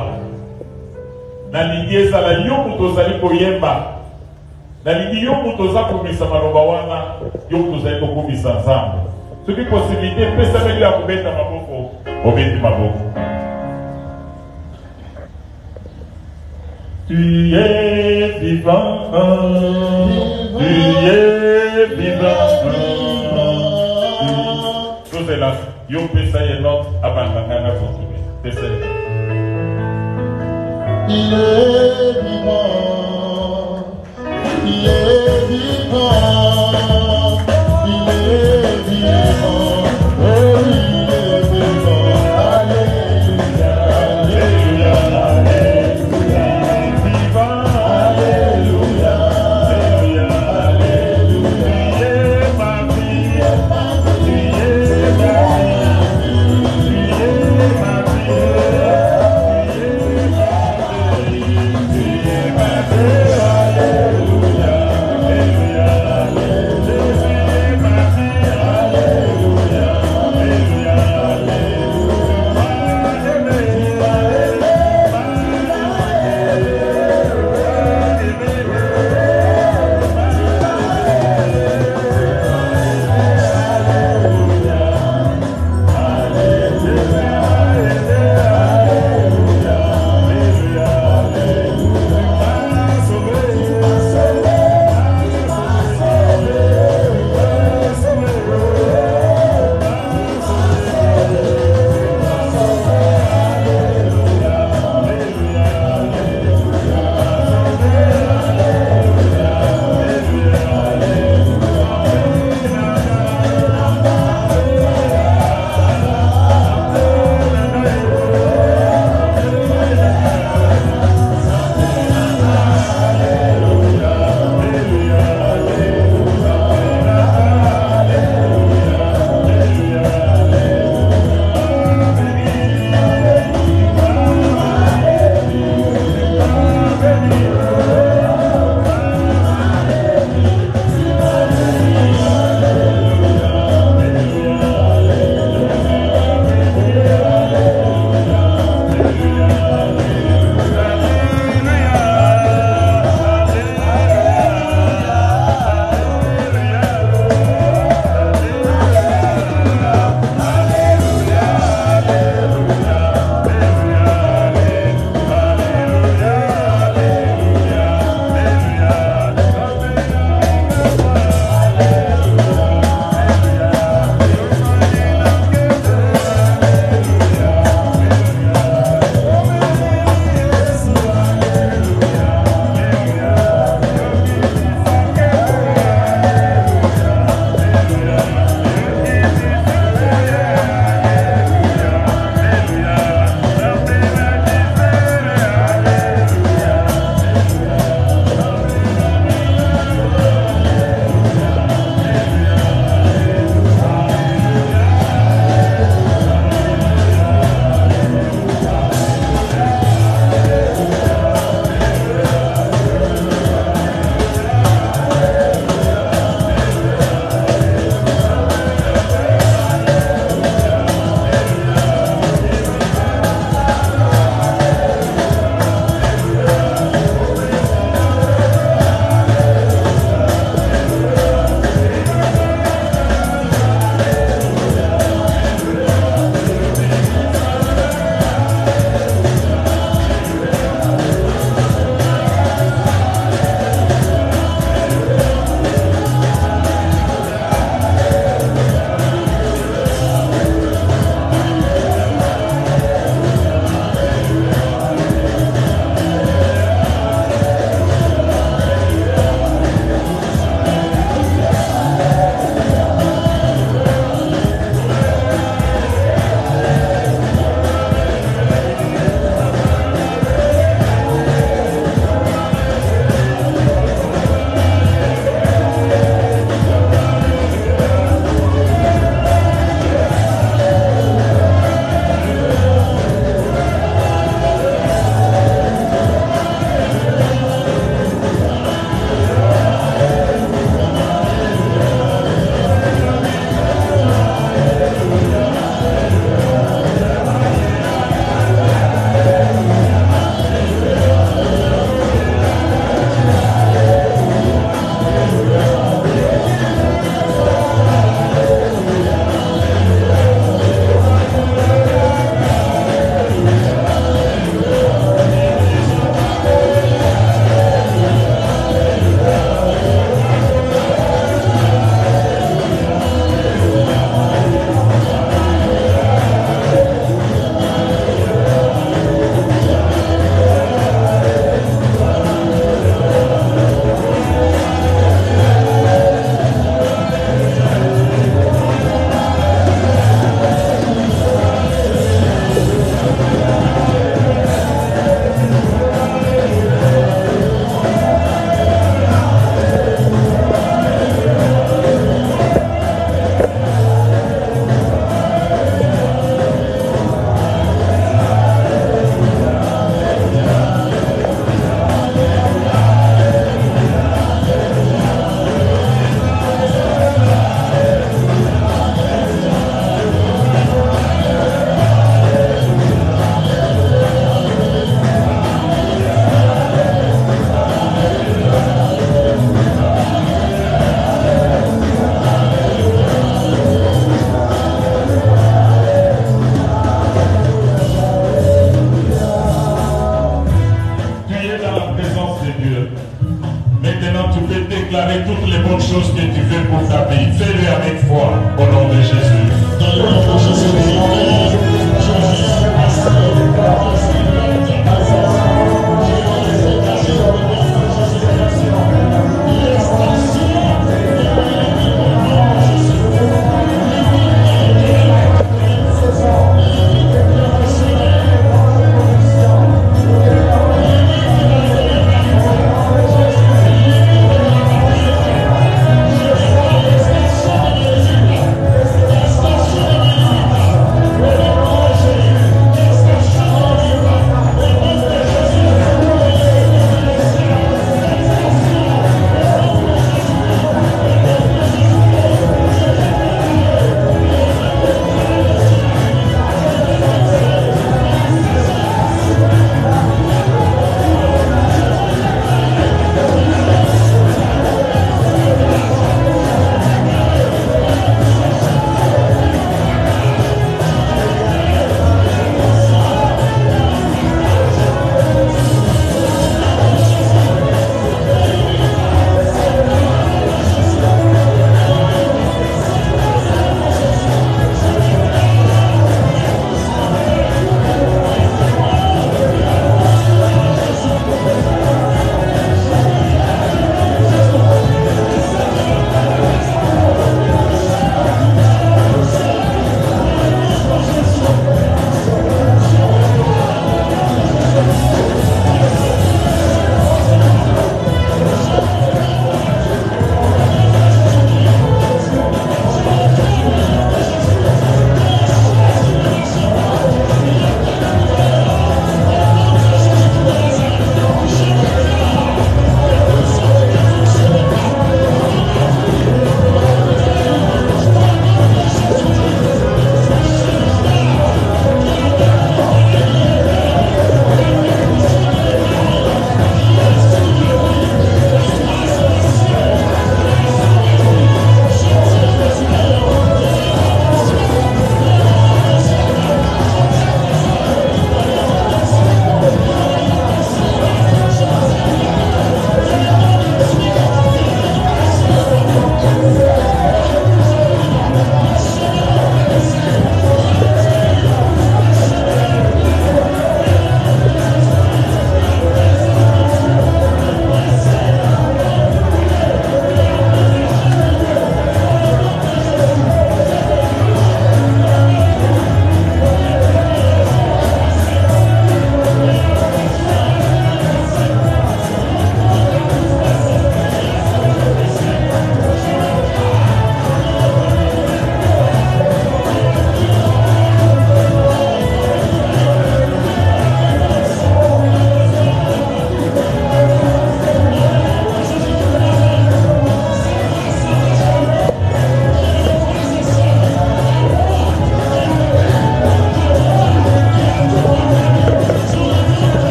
Nalingi ezala yo mutu ozali koyemba. Nalingi yo mutu oza komisa maloba wana, yo mutu ozali kokomisa Nzambe. Soki possibilité pesa meli ya kobeta maboko, obeti maboko. Tu es vivant, tu es vivant. Chose est là, yo pesa ye not abandana continuer. Pesa. Il est vivant, il est vivant, il est vivant, oh il est vivant, alléluia, alléluia, alléluia, vivant, alléluia, alléluia, alléluia, tu es ma vie, tu es ma vie, tu es ma vie. Alléluia, alléluia, alléluia. déclarer toutes les bonnes choses que tu veux pour ta vie. Fais-le avec foi au nom de Jésus. Dans le nom de Jésus,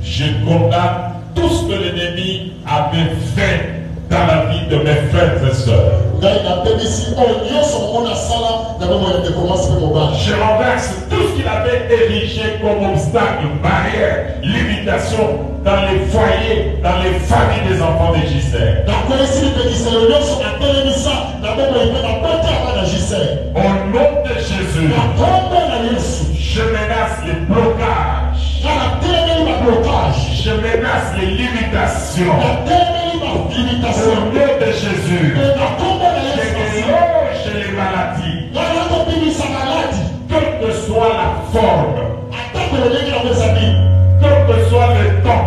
Je condamne tout ce que l'ennemi avait fait dans la vie de mes frères et sœurs. Je renverse tout ce qu'il avait érigé comme obstacle, barrière, limitation dans les foyers, dans les familles des enfants de Gisèle. Au nom de Jésus, je menace les blocages. Je menace les limitations. natema Au limitation nom de Jésus. na kombo na Je Yesu déloge les maladies. wana kobimisa maladi Quelle que soit la forme, atako lolenge yango ezali quel que soit le temps,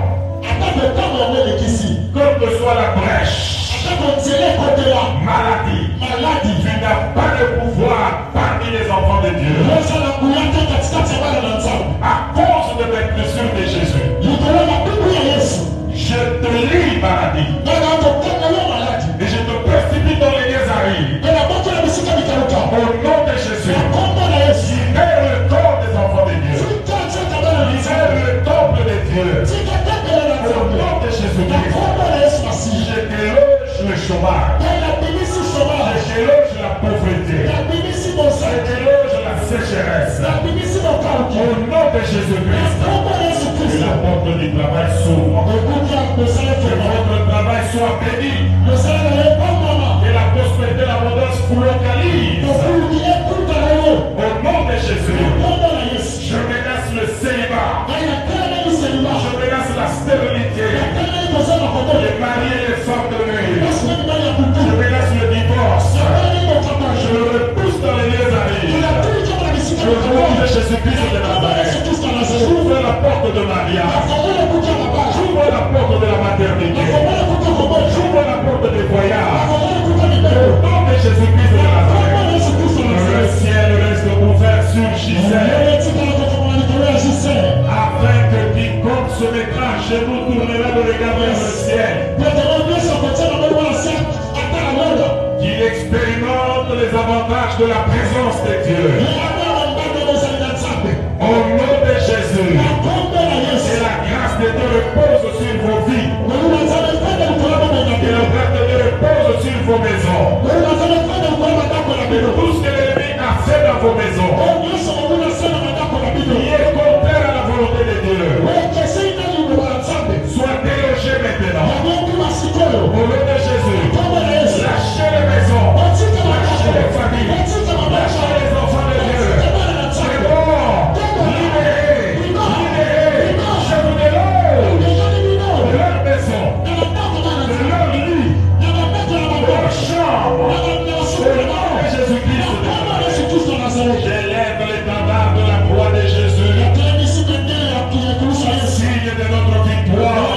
atako ntango yango elekisi quelle que soit la brèche, atako nzela ekotela maladie, maladi tu n'as pas de pouvoir parmi les enfants de Dieu. ozala nguya te katikati ya bana na nzambe À cause de mes blessures de Jésus, likolo ya bibu ya Yesu je te lis maladie bana kotanga yo maladi et je te précipite dans les lieux arides. mpona bokola bisika bikaluka Au nom de Jésus, na kombo na Yesu libère le corps des enfants de Dieu. tika tiaka bana na Libère nzambe le temple de Dieu. tika tempele na Au nzambe nom de na Jésus-Christ, kombo na Yesu masihi je déloge le chômage. mpona bimisi chômage Je déloge la pauvreté. na bimisi Je bosaki déloge la sécheresse. na bimisi bokaluki Au nom de na Jésus-Christ, kombo na Yesu que Kristo la porte du travail s'ouvre. ekuta mosala Que fema votre travail soit béni. mosala na yo epamama Que la prospérité, l'abondance vous localise. tokuluki ekuta na yo Au nom de Jésus, kombo na Yesu je menace le célibat. ngai natelemeli selima Je menace la stérilité. natelemeli kozala koto Les maris et les femmes de nuit. kasi na mibali ya Je butu menace le divorce. natelemeli Je bokabage le repousse dans les lieux arides. natulika na bisika Au nom de bikaluki Jésus-Christ de kombo na Yesu Nazareth. Kristo ya Nazareti J'ouvre la porte de Maria. nafongola ekuta ya mabaya J'ouvre la porte de la maternité. nafongola ekuta kobota J'ouvre la porte des voyages. nafongola ekuta Au mibeko nom de Jésus-Christ de kombo Nazareth. na Yesu Kristo ya Le Nazareti ciel reste ouvert sur Gisèle. lelo etikala kotokola likolo ya Gisele Afin que quiconque se mettra à genoux tournera le regard vers le ciel. petelo nyonso kotia maboko wana se atala lola Qu'il expérimente les avantages de la présence de Dieu. yeyabana mbanda bozali na nzambe Au nom de Jésus. na kombo na Et Yesu la grâce de Dieu repose sur vos vies. molimo nzambe efanda likolo bomena Et bino la grâce de Dieu repose sur vos maisons. molimo nzambe efanda likolo bandako na Et bino tout ce que l'ennemi a fait dans vos maisons, oyo nyonso mobuna se na bandako na bino qui est contraire à la volonté de Dieu, ekesei na liloba na nzambe soit délogé maintenant. yango okima sikoyo Au nom de Jésus, kombo na Yesu lâchez les maisons, otika lâchez les maboko familles, otika lâchez maboko les enfants de Dieu. otika bana na C'est nzambe bon, libérez, libérez. Je vous déloge ezali bino de leur maison, na bandako bana de nzambe leur lit, na babeto na de bango leur chambre. na Au basuku na nom bango de Jésus-Christ de kombo na Yesu Nazareth, Kristo ya Nazareti j'élève l'étendard de la croix de Jésus, natelemisi bendele ya ekulusu ya Yesu signe de notre victoire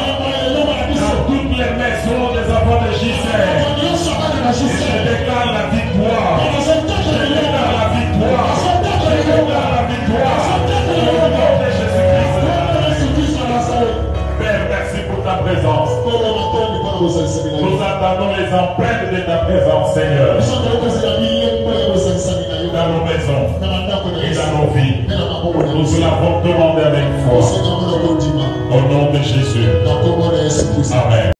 eloko na biso dans toutes les maisons des enfants de Gisèle. bato nyonso bana na Et je Gisele déclare la victoire. bazotaka Je lelo déclare la victoire. bazotaka Je lelo déclare la victoire. Au nom de Jésus-Christ. kombo na Yesu Kristo ya Nazareti Père, merci pour ta présence. kombo matondi mpona bozalisami na yo Nous attendons les empreintes de ta présence, Seigneur, biso toyokozela bilembo ya bozalisami na yo dans nos maisons na bandako na et Yesu dans nos vies. mpe na maboko na Nous biso l'avons demandé avec foi. osengaka na kondima Au nom de Jésus. na kombo